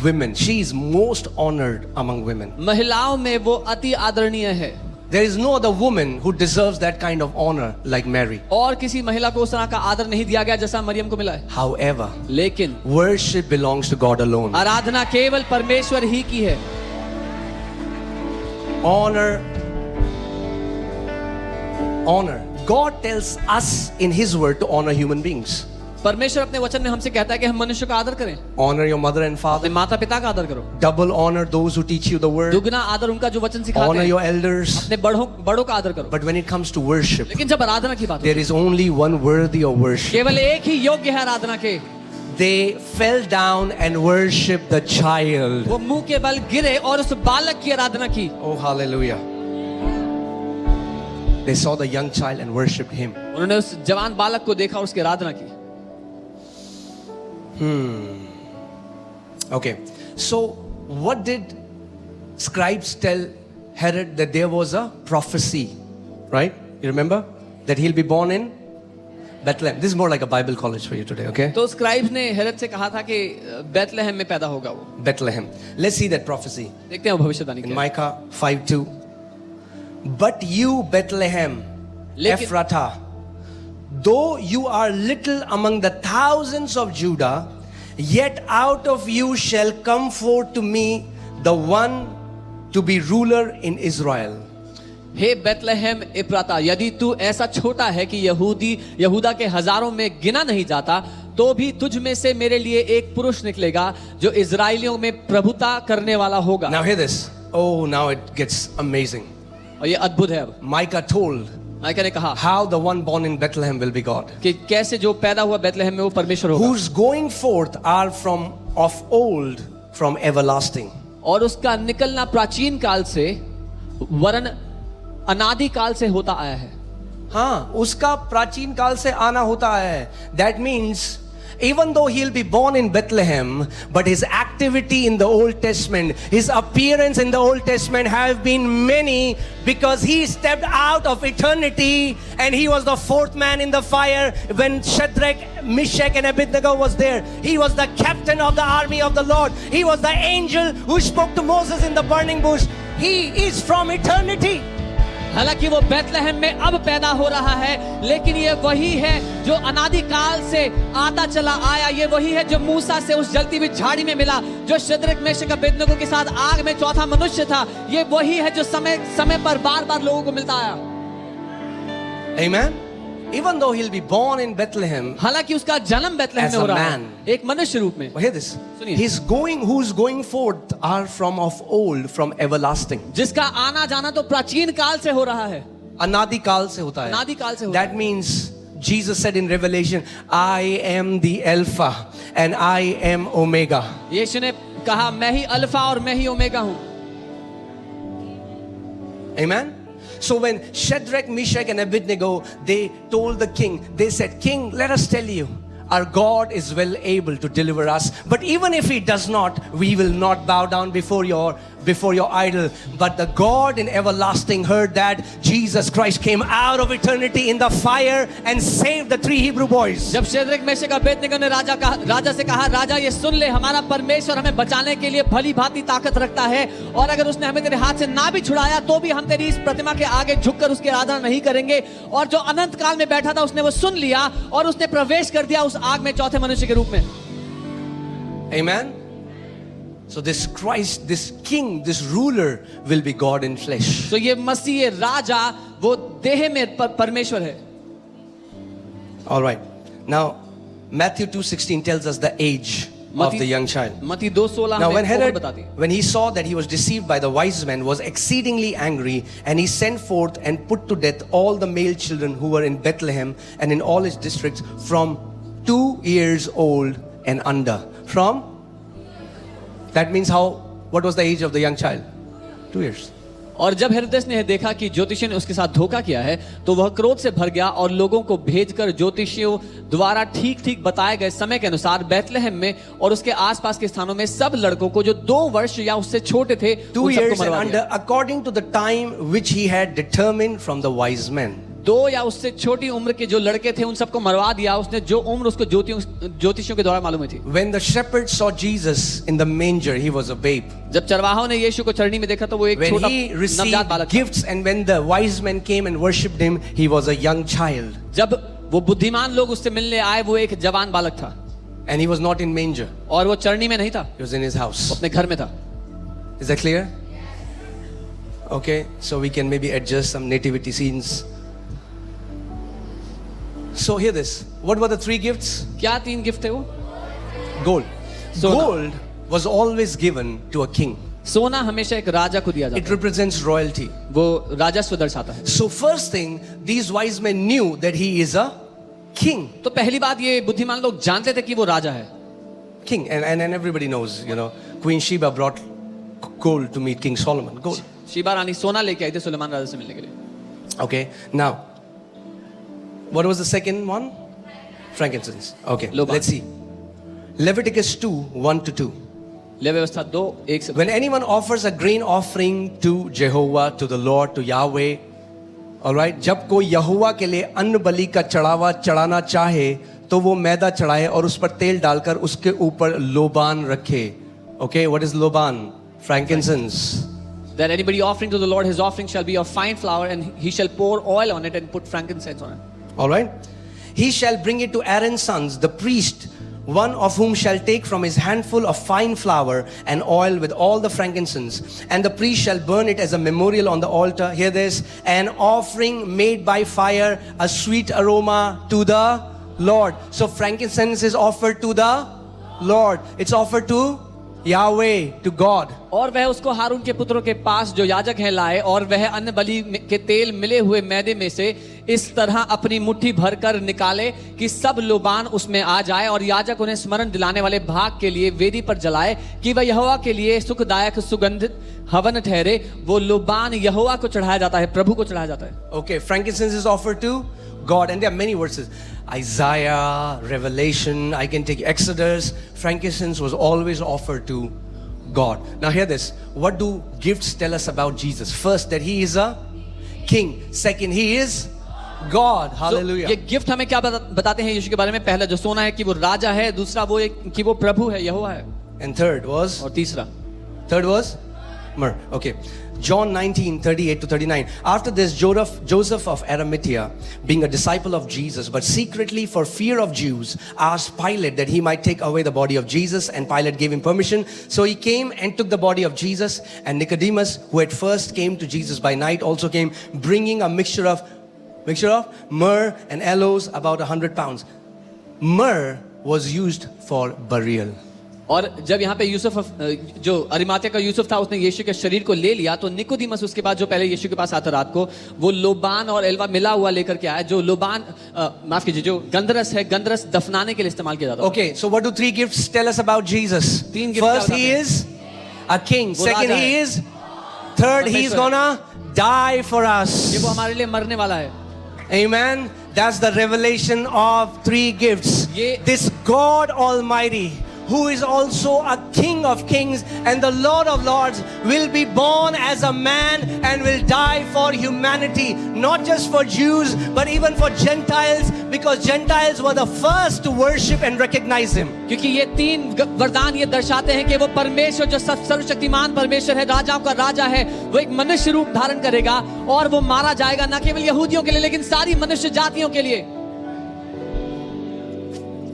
women. She is most honored among women. महिलाओं में वो अति आदरणीय है। There is no other woman who deserves that kind of honor like Mary. और किसी महिला को उस तरह का आदर नहीं दिया गया जैसा मरियम को मिला है। However, लेकिन worship belongs to God alone. आराधना केवल परमेश्वर ही की है। Honor. God tells us in His word to honor human beings. परमेश्वर अपने वचन में हमसे कहता है कि हम मनुष्य का आदर करें। Honor your mother and अपने father. माता पिता का आदर करो। Double honor those who teach you the word. दुगना आदर उनका जो वचन सिखाते Honor हैं। your elders. अपने बड़ों का आदर करो। But when it comes to worship, लेकिन जब आराधना की बात there is only one worthy of worship. केवल एक ही योग्य है आराधना के। They fell down and worshiped the child. वो मुंह के बल गिरे और उस बालक की आराधना की। Oh, hallelujah. They saw the young child and worshipped him. उन्होंने उस जवान बालक को देखा और उसकी आराधना की। Okay, so what did scribes tell Herod? That there was a prophecy, right? You remember that he'll be born in Bethlehem. This is more like a Bible college for you today, okay? तो scribes ने हेरोद से कहा था कि Bethlehem में पैदा होगा वो। Bethlehem. Let's see that prophecy देखते हैं वो भविष्यवाणी in क्या है। Micah 5:2. But you, Bethlehem, लेकिन- Ephratah, though you are little among the thousands of Judah, yet out of you shall come forth to me the one to be ruler in Israel. हे Bethlehem Ephrathah, यदि तू ऐसा छोटा है कि यहूदा के हजारों में गिना नहीं जाता, तो भी तुझ में से मेरे लिए एक पुरुष निकलेगा जो इजराइलियों में प्रभुता करने वाला होगा। Now hear this. Oh, now it gets amazing. और ये अद्भुत है। अब Micah told माइका ने कहा how the one born in Bethlehem will be God. कि कैसे जो पैदा हुआ बेथलेहम में वो परमेश्वर होगा। Whose going forth are from of old, from everlasting. और उसका निकलना प्राचीन काल से वरन अनादि काल से होता आया है। हाँ, उसका प्राचीन काल से आना होता है। That means even though he'll be born in Bethlehem, but his activity in the Old Testament, his appearance in the Old Testament have been many, because he stepped out of eternity and he was the fourth man in the fire when Shadrach, Meshach and Abednego was there. He was the captain of the army of the Lord. He was the angel who spoke to Moses in the burning bush. He is from eternity. हालांकि वो Bethlehem में अब पैदा हो रहा है, लेकिन ये वही है जो अनादि काल से आता चला आया। ये वही है जो मूसा से उस जलती हुई झाड़ी में मिला, जो शद्रक मेशक अबेदनगो के साथ आग में चौथा मनुष्य था। ये वही है जो समय समय पर बार बार लोगों को मिलता आया। Amen. Even though he'll be born in Bethlehem, हालांकि उसका जन्म बेथलेहम As में हो a रहा man. है एक मनुष्य रूप में। well, hear this. सुनिए। Who's going forth are from of old, from everlasting. जिसका आना जाना तो प्राचीन काल से हो रहा है, अनादि काल से होता है. अनादि काल से होता That means Jesus said in Revelation, I am the Alpha and I am Omega. है। यीशु ने कहा मैं ही अल्फा और मैं ही ओमेगा हूं। Amen. So when Shadrach, Meshach, and Abednego, they told the king, they said, "King, let us tell you, our God is well able to deliver us. But even if He does not, we will not bow down before your idol." But the God in everlasting heard that Jesus Christ came out of eternity in the fire and saved the 3 Hebrew boys. जब शेद्रक Meshach Abednego ने राजा से कहा, राजा ये सुन ले, हमारा परमेश्वर हमें बचाने के लिए भली भांति ताकत रखता है, और अगर उसने हमें तेरे हाथ से ना भी छुड़ाया तो भी हम तेरी इस प्रतिमा के आगे झुककर उसकी आराधना नहीं करेंगे। और जो अनंत काल में बैठा था उसने वो सुन लिया और उसने प्रवेश कर दिया उस आग में चौथे मनुष्य के रूप में। Amen. So this Christ, this king, this ruler will be God in flesh. तो ये मसीह, ये राजा, वो देह में परमेश्वर है। All right. Now Matthew 2:16 tells us the age of the young child. मत्ती 2:16 Now when हमें Herod, बताती है। when he saw that he was deceived by the wise men, was exceedingly angry, and he sent forth and put to death all the male children who were in Bethlehem and in all its districts from 2 years old and under. That means what was the age of the young child? 2 years. और जब हेरोदेस ने देखा कि ज्योतिषियों ने उसके साथ धोखा किया है तो वह क्रोध से भर गया और लोगों को भेजकर ज्योतिषियों द्वारा ठीक बताए गए समय के अनुसार बैतलहम में और उसके आसपास के स्थानों में सब लड़कों को जो 2 वर्ष या उससे छोटे थे 2 years and under, according to the time which he had determined from the wise men. 2 या उससे छोटी उम्र के जो लड़के थे उन सबको मरवा दिया उसने, जो उम्र उसको ज्योतिषियों के द्वारा मालूम हुई थी। When the shepherds saw Jesus in the manger, he was a babe. जब चरवाहों ने यीशु को चरनी में देखा तो वो एक छोटा When he नवजात बालक received था। gifts and when the wise men came and worshipped him, he was a young child. जब वो बुद्धिमान लोग उससे मिलने आए वो एक जवान बालक था। And he was not in manger. और वो चरनी में नहीं था, He was in his house. अपने घर में था। Is that clear? Okay, so we can maybe adjust some nativity scenes. So hear this. What were the 3 gifts? क्या 3 गिफ्ट थे वो? Gold. सोना। Gold was always given to a king. सोना हमेशा एक राजा को दिया It जाता है, represents royalty. वो राजस्व दर्शाता है। So first thing, these wise men knew that he is a king. तो पहली बात ये बुद्धिमान लोग जानते थे कि वो राजा है। King. And everybody knows, Queen Sheba brought gold to meet King Solomon. Gold. Sheeba रानी सोना लेके आई थी सुलेमान राजा से मिलने के लिए। Okay. Now, what was the second one? Frankincense. Okay. Loban. Let's see. Leviticus 2:1-2. ले व्यवस्था 2:1 से। When anyone offers a grain offering to Jehovah, to the Lord, to Yahweh, all right, जब कोई यहोवा के लिए अन्न बलि का चढ़ावा चढ़ाना चाहे तो वो मैदा चढ़ाए और उस पर तेल डालकर उसके ऊपर लोबान रखे. Okay, what is लोबान? Frankincense. That anybody offering to the Lord, his offering shall be of fine flour, and he shall pour oil on it and put frankincense on it. All right. He shall bring it to Aaron's sons, the priest, one of whom shall take from his handful of fine flour and oil with all the frankincense, and the priest shall burn it as a memorial on the altar. Hear this: an offering made by fire, a sweet aroma to the Lord. So frankincense is offered to the Lord. It's offered to Yahweh, to God. और वह उसको हारून के पुत्रों के पास जो याजक हैं लाए और वह अन्न बलि के तेल मिले हुए मैदे में से इस तरह अपनी मुट्ठी भर कर निकाले कि सब लोबान उसमें आ जाए, और याजक उन्हें स्मरण दिलाने वाले भाग के लिए वेदी पर जलाए कि वह यहोवा के लिए सुखदायक सुगंधित हवन ठहरे। वो लोबान यहोवा को चढ़ाया जाता है, प्रभु को चढ़ाया जाता है। Okay, frankincense is offered to God, and there are many verses. Isaiah, Revelation, I can take Exodus. Frankincense was always offered to God. Now hear this. What do gifts tell us about Jesus? First, that he is a king. Second, he is God. Hallelujah. ये gift हमें क्या बताते हैं यीशु के बारे में? पहला जो सोना है कि वो राजा है, दूसरा वो कि वो प्रभु है, यहोवा है, And third was? और तीसरा Third was? Myrrh. Okay. John 19:38-39. After this, Joseph of Arimathea, being a disciple of Jesus, but secretly for fear of Jews, asked Pilate that he might take away the body of Jesus, and Pilate gave him permission. So he came and took the body of Jesus, and Nicodemus, who at first came to Jesus by night, also came, bringing a mixture of myrrh and aloes, about 100 pounds. Myrrh was used for burial. और जब यहाँ पे यूसुफ जो अरिमातिया का यूसुफ था उसने यीशु के शरीर को ले लिया तो निकोदेमस उसके बाद जो पहले यीशु के पास आता रात को वो लोबान और एल्वा मिला हुआ लेकर के आया। जो लोबान माफ कीजिए जो गंधरस है, गंधरस दफनाने के लिए इस्तेमाल किया जाता है। Okay, so what do 3 gifts tell us about Jesus? तीन gift First, he is a king. Second, he is. Third, he is gonna die for कि us. वो हमारे लिए मरने वाला है। Amen. That's the revelation of three gifts. ये- This God Almighty, who is also a King of Kings and the Lord of Lords, will be born as a man and will die for humanity, not just for Jews, but even for Gentiles, because Gentiles were the first to worship and recognize Him. क्योंकि ये तीन वरदान ये दर्शाते हैं कि वो परमेश्वर जो सर्वशक्तिमान परमेश्वर है, राजाओं का राजा है, वो एक मनुष्य रूप धारण करेगा और वो मारा जाएगा, न केवल यहूदियों के लिए लेकिन सारी मनुष्य जातियों के लिए।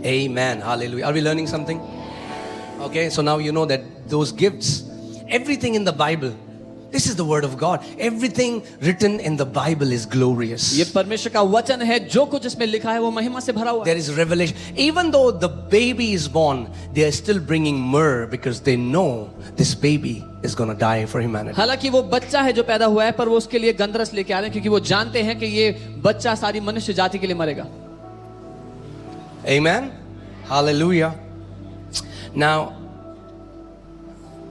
Amen. Hallelujah. Are we learning something? Okay, so now you know that those gifts, everything in the Bible, this is the word of God. Everything written in the Bible is glorious. ये परमेश्वर का वचन है, जो कुछ इसमें लिखा है वो महिमा से भरा हुआ है। There is revelation. Even though the baby is born, they are still bringing myrrh because they know this baby is going to die for humanity. हालांकि वो बच्चा है जो पैदा हुआ है, पर वो उसके लिए गंधरस लेके आ रहे हैं क्योंकि वो जानते हैं कि ये बच्चा सारी मनुष्य जाति के लिए मरेगा। Amen. Hallelujah. Now,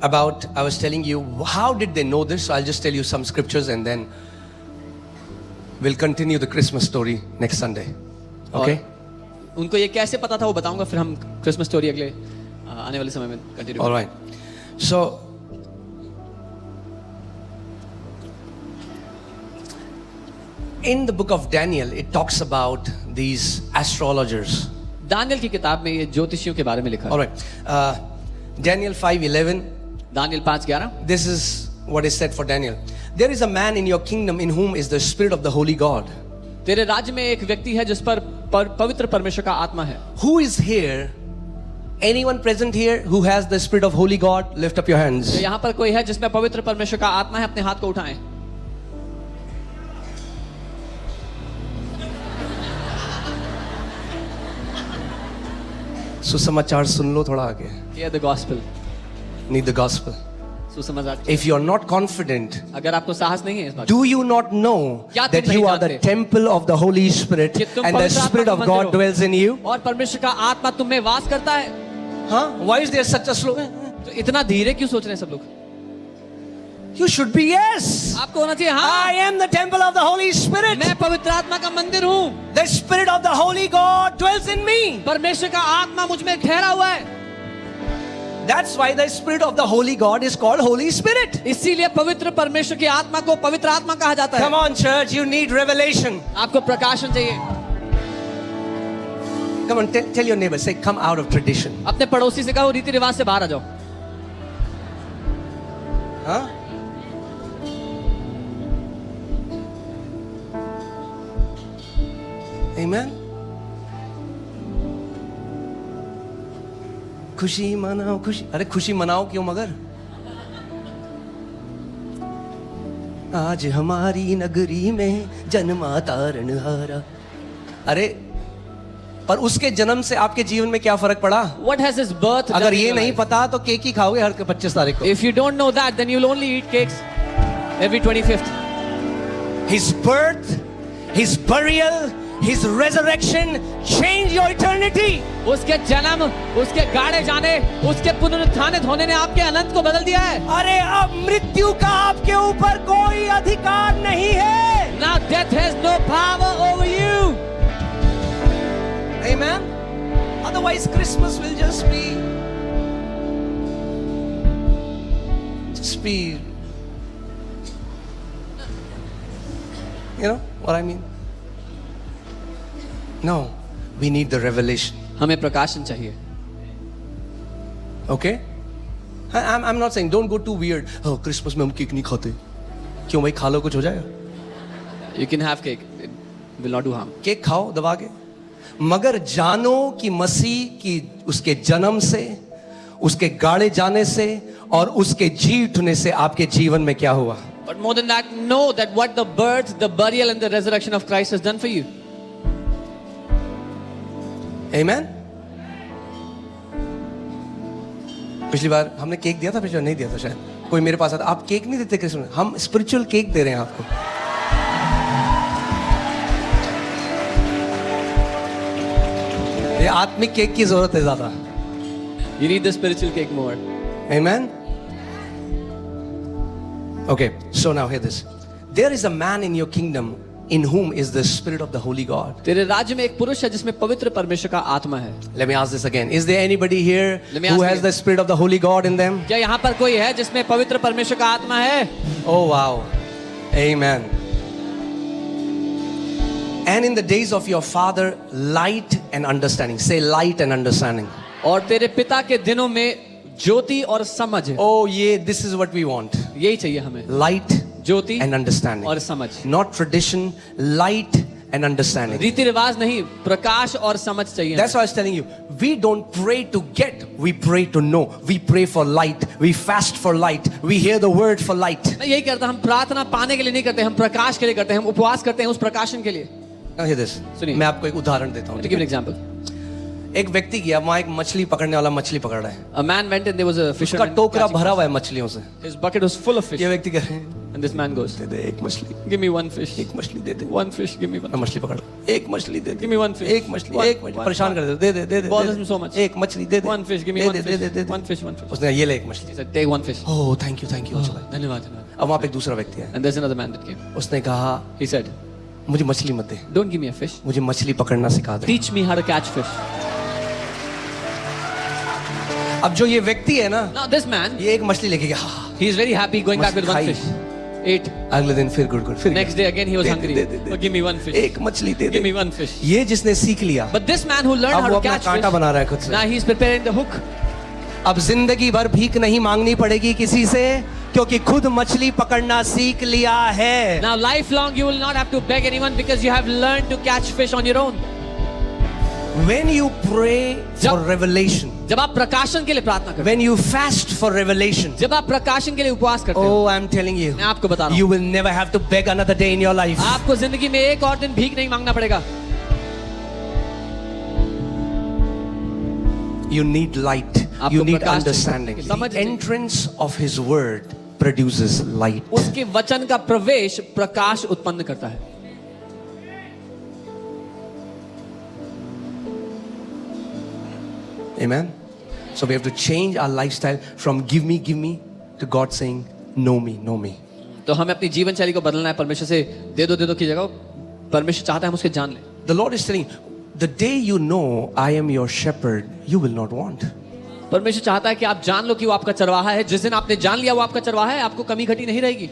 I was telling you, how did they know this? So I'll just tell you some scriptures and then we'll continue the Christmas story next Sunday. Okay? उनको ये कैसे पता था वो बताऊंगा, फिर हम क्रिसमस स्टोरी अगले आने वाले समय में continue. All right. So, in the book of Daniel, it talks about these astrologers. Daniel की किताब में ये ज्योतिषियों के बारे में लिखा है। All right. Daniel 5:11. Daniel 5:11। This is what is said for Daniel. There is a man in your kingdom in whom is the spirit of the holy God. तेरे राज्य में एक व्यक्ति है जिस पर पवित्र परमेश्वर का आत्मा है। Who is here? Anyone present here who has the spirit of holy God? Lift up your hands. यहाँ पर कोई है जिसमें पवित्र परमेश्वर का आत्मा है, अपने हाथ को उठाएं। सुसमाचार सुन लो थोड़ा आगे. Hear the gospel. Need the gospel. सुसमाचार। If you are not confident, अगर आपको साहस नहीं है इस बात, do you not know क्या तुम that you नहीं are the जानते? temple of the Holy Spirit कि तुम and the पवित्र आत्मा Spirit का of मंदिर God हो dwells in you? और परमेश्वर का आत्मा तुम में वास करता है? Huh? Why is there such a slogan? तो इतना धीरे क्यों सोच रहे हैं सब लोग? You should be yes. आपको होना चाहिए I हाँ, am the temple of the Holy Spirit. मैं पवित्र आत्मा का मंदिर हूँ। The Spirit of the Holy God dwells in me. परमेश्वर का आत्मा मुझ में ठहरा हुआ है। That's why the Spirit of the Holy God is called Holy Spirit. इसीलिए पवित्र परमेश्वर की आत्मा को पवित्र आत्मा कहा जाता है। Come on, church, you need revelation. आपको प्रकाशन चाहिए। Come on, tell your neighbor, say, come out of tradition. अपने पड़ोसी से कहो रीति रिवाज से बाहर आ जाओ। Huh? Amen. खुशी मनाओ, खुशी, अरे खुशी मनाओ क्यों मगर? आज हमारी नगरी में जन्मा तारनहारा. अरे पर उसके जन्म से आपके जीवन में क्या फर्क पड़ा? What has his birth done अगर in ये your नहीं life? पता तो केक ही खाओगे हर 25 तारीख को. If you don't know that, then you'll only eat cakes every 25th. His birth, His burial, His resurrection change your eternity. उसके जन्म, उसके गाड़े जाने, उसके पुनरुत्थानित होने ने आपके अनंत को बदल दिया है। अरे अब मृत्यु का आपके ऊपर कोई अधिकार नहीं है. Now death has no power over you. Amen. Otherwise Christmas will just be you know what I mean? No, we need the revelation. हमें प्रकाशन चाहिए। Okay? I'm not saying don't go too weird. Oh, Christmas में हम cake नहीं खाते. क्यों भाई, खा लो कुछ हो जाएगा. You can have cake. It will not do harm. Cake खाओ दबा के, मगर जानो कि मसीह की उसके जन्म से, उसके गाड़े जाने से और उसके जी उठने से आपके जीवन में क्या हुआ. But more than that, know that what the birth, the burial and the resurrection of Christ has done for you. Amen. पिछली बार हमने केक दिया था, पिछली बार नहीं दिया था शायद. कोई मेरे पास आता, आप केक नहीं देते क्रिसमस, हम स्पिरिचुअल केक दे रहे हैं आपको. ये आत्मिक केक की जरूरत है ज्यादा. You need the spiritual cake more. Amen. Okay, so now hear this. There is a man in your kingdom in whom is the spirit of the holy God. तेरे राज्य में एक पुरुष है जिसमें पवित्र परमेश्वर का आत्मा है. Let me ask this again. Is there anybody here Let me who ask has you. the spirit of the holy God in them? क्या यहाँ पर कोई है जिसमें पवित्र परमेश्वर का आत्मा है? Oh wow. Amen. And in the days of your father, light and understanding. Say light and understanding. और तेरे पिता के दिनों में ज्योति और समझ. Oh yeah, this is what we want. यही चाहिए हमें. Light Jyoti and understanding. और समझ. Not tradition, light and understanding. रीति रिवाज नहीं, प्रकाश और समझ चाहिए. That's why I was telling you, we don't pray to get, we pray to know. We pray for light, we fast for light, we hear the word for light. मैं यही करता, हम प्रार्थना पाने के लिए नहीं करते, हम प्रकाश के लिए करते हैं, हम उपवास करते हैं उस प्रकाशन के लिए. Now hear this. सुनिए. मैं आपको एक उदाहरण देता हूँ. To give an example. एक व्यक्ति गया, वहाँ एक मछली पकड़ने वाला मछली पकड़ रहा है. A man went and there was a उसका fisherman. टोकरा भरा हुआ है मछलियों से. His bucket was full of fish. ये व्यक्ति कह रहे हैं, And this man goes, दे दे एक मछली, give me one fish. एक मछली दे दे. One fish, give me one. मैं मछली पकड़ रहा हूँ. एक मछली दे दे. Give me one fish. एक मछली, One, एक मछली. one, परेशान one. कर दे. दे दे दे. Bothers me so much. एक मछली दे दे. One fish, give me दे one दे, fish. दे दे, दे. One fish, one fish. उसने ये ले एक मछली. He said, take one fish. Oh, thank you, thank you. धन्यवाद, धन्यवाद. अब वहाँ पे एक दूसरा व्यक्ति है. And there's another man that came. उसने कहा, He said, मुझे मछली मत दे, don't give me a fish. मुझे मछली पकड़ना सिखा दे. Teach me how to catch fish. अब जो ये व्यक्ति है ना, Now this man, ये एक मछली लेके गया. he is very happy going back with one मछली fish. Ate. अगले दिन फिर गुड़ फिर Next day again he was they, hungry. They, they, they, Oh, give me one fish. एक मछली दे Give me दे. one fish. ये जिसने सीख लिया, But this man who learned अब how वो to अपना catch कांटा fish, बना रहा है खुद से. now he's preparing the hook. अब जिंदगी भर भीख नहीं मांगनी पड़ेगी किसी से, क्योंकि खुद मछली पकड़ना सीख लिया है. Now lifelong you will not have to beg anyone because you have learned to catch fish on your own. When you pray for जब- revelation, जब आप प्रकाशन के लिए प्रार्थना करते when you fast for revelation, हैं, जब आप प्रकाशन के लिए उपवास करते हो, oh, I'm telling you, मैं आपको बता रहा you हूँ, will never have to beg another day in your life. आपको जिंदगी में एक और दिन भीख नहीं मांगना पड़ेगा. You need light. आपको You need प्रकाश चाहिए. understanding. समझ The चाहिए. entrance of His word produces light. उसके वचन का प्रवेश प्रकाश उत्पन्न करता है. Amen. So we have to change our lifestyle from give me to God saying know me, know me. तो हमें अपनी जीवन शैली को बदलना है. परमेश्वर से दे दो की जगह परमेश्वर चाहता है हम उसके जान लें. The Lord is telling, the day you know I am your shepherd, you will not want. परमेश्वर चाहता है कि आप जान लो कि वो आपका चरवाहा है. जिस दिन आपने जान लिया वो आपका चरवाहा है, आपको कमी घटी नहीं रहेगी.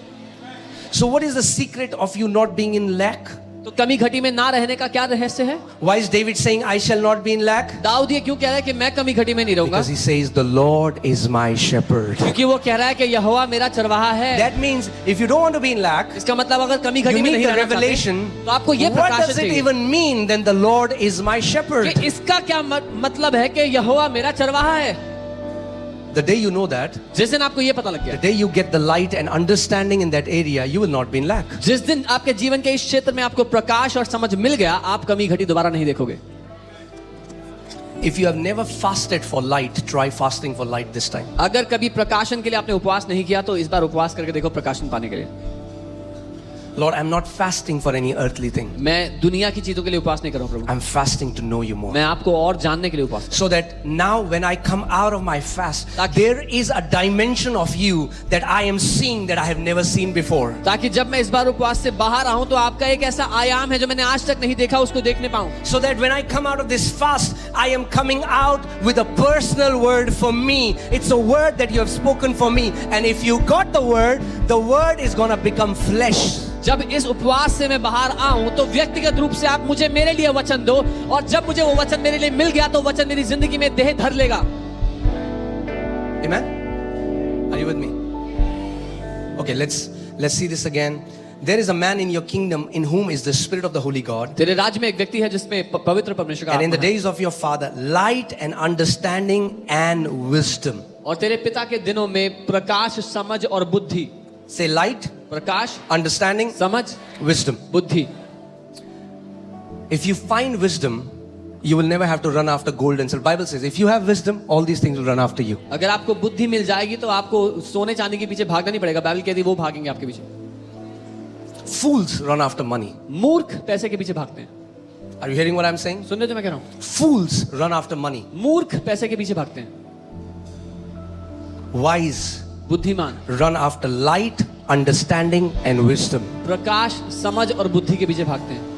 So what is the secret of you not being in lack? तो कमी घटी में ना रहने का क्या रहस्य है? Why is David saying I shall not be in lack? Dawood ये क्यों कह रहा है कि मैं कमी घटी में नहीं रहूंगा? Because he says the Lord is my shepherd. क्योंकि वो कह रहा है कि यहोवा मेरा चरवाहा है. That means if you don't want to be in lack, इसका मतलब अगर कमी you घटी में need नहीं the रहना revelation. चाहते, तो आपको ये What प्रकाशन does it चाहिए even mean then the Lord is my shepherd? कि इसका क्या मतलब है कि यहोवा मेरा चरवाहा है. The day you know that, जिस दिन आपको ये पता लग the गया, day you get the light and understanding in that area, you will not be in lack. जिस दिन आपके जीवन के इस क्षेत्र में आपको प्रकाश और समझ मिल गया, आप कमी घटी दोबारा नहीं देखोगे. If you have never fasted for light, try fasting for light this time. अगर कभी प्रकाशन के लिए आपने उपवास नहीं किया तो इस बार उपवास करके देखो प्रकाशन पाने के लिए. Lord, I'm not fasting for any earthly thing. मैं दुनिया की चीजों के लिए उपवास नहीं कर रहा हूं प्रभु. I'm fasting to know you more. मैं आपको और जानने के लिए उपवास. So that now when I come out of my fast, ताकि- there is a dimension of you that I am seeing that I have never seen before. ताकि जब मैं इस बार उपवास से बाहर आऊं तो आपका एक ऐसा आयाम है जो मैंने आज तक नहीं देखा, उसको देखने पाऊं. So that when I come out of this fast, I am coming out with a personal word for me. It's a word that you have spoken for me. And if you got the word is going to become flesh. जब इस उपवास से मैं बाहर आऊं तो व्यक्तिगत रूप से आप मुझे मेरे लिए वचन दो, और जब मुझे वो वचन मेरे लिए मिल गया तो वचन मेरी जिंदगी में देह धर लेगा. Amen? Are you with me? Okay, let's see this again. There is a man in your kingdom in whom is the spirit of the holy God. तेरे राज्य में एक व्यक्ति है जिसमें पवित्र परमेश्वर का And in the आत्मा है. days of your father, light and understanding and wisdom. और तेरे पिता के दिनों में प्रकाश, समझ और बुद्धि. Say light, प्रकाश, understanding, समझ, wisdom. बुद्धि. If you find wisdom, you will never have to run after gold and silver. Bible says, if you have wisdom, all these things will run after you. अगर आपको बुद्धि मिल जाएगी तो आपको सोने चांदी के पीछे भागना नहीं पड़ेगा. बाइबल कहती है वो भागेंगे आपके पीछे. Fools run after money. मूर्ख पैसे के पीछे भागते हैं. Are you hearing what I'm saying? सुन रहे हो जो मैं कह रहा हूँ? Fools run after money. मूर्ख पैसे के पीछे भागते हैं. Wise बुद्धिमान run after light understanding and wisdom. प्रकाश, समझ और बुद्धि के पीछे भागते हैं.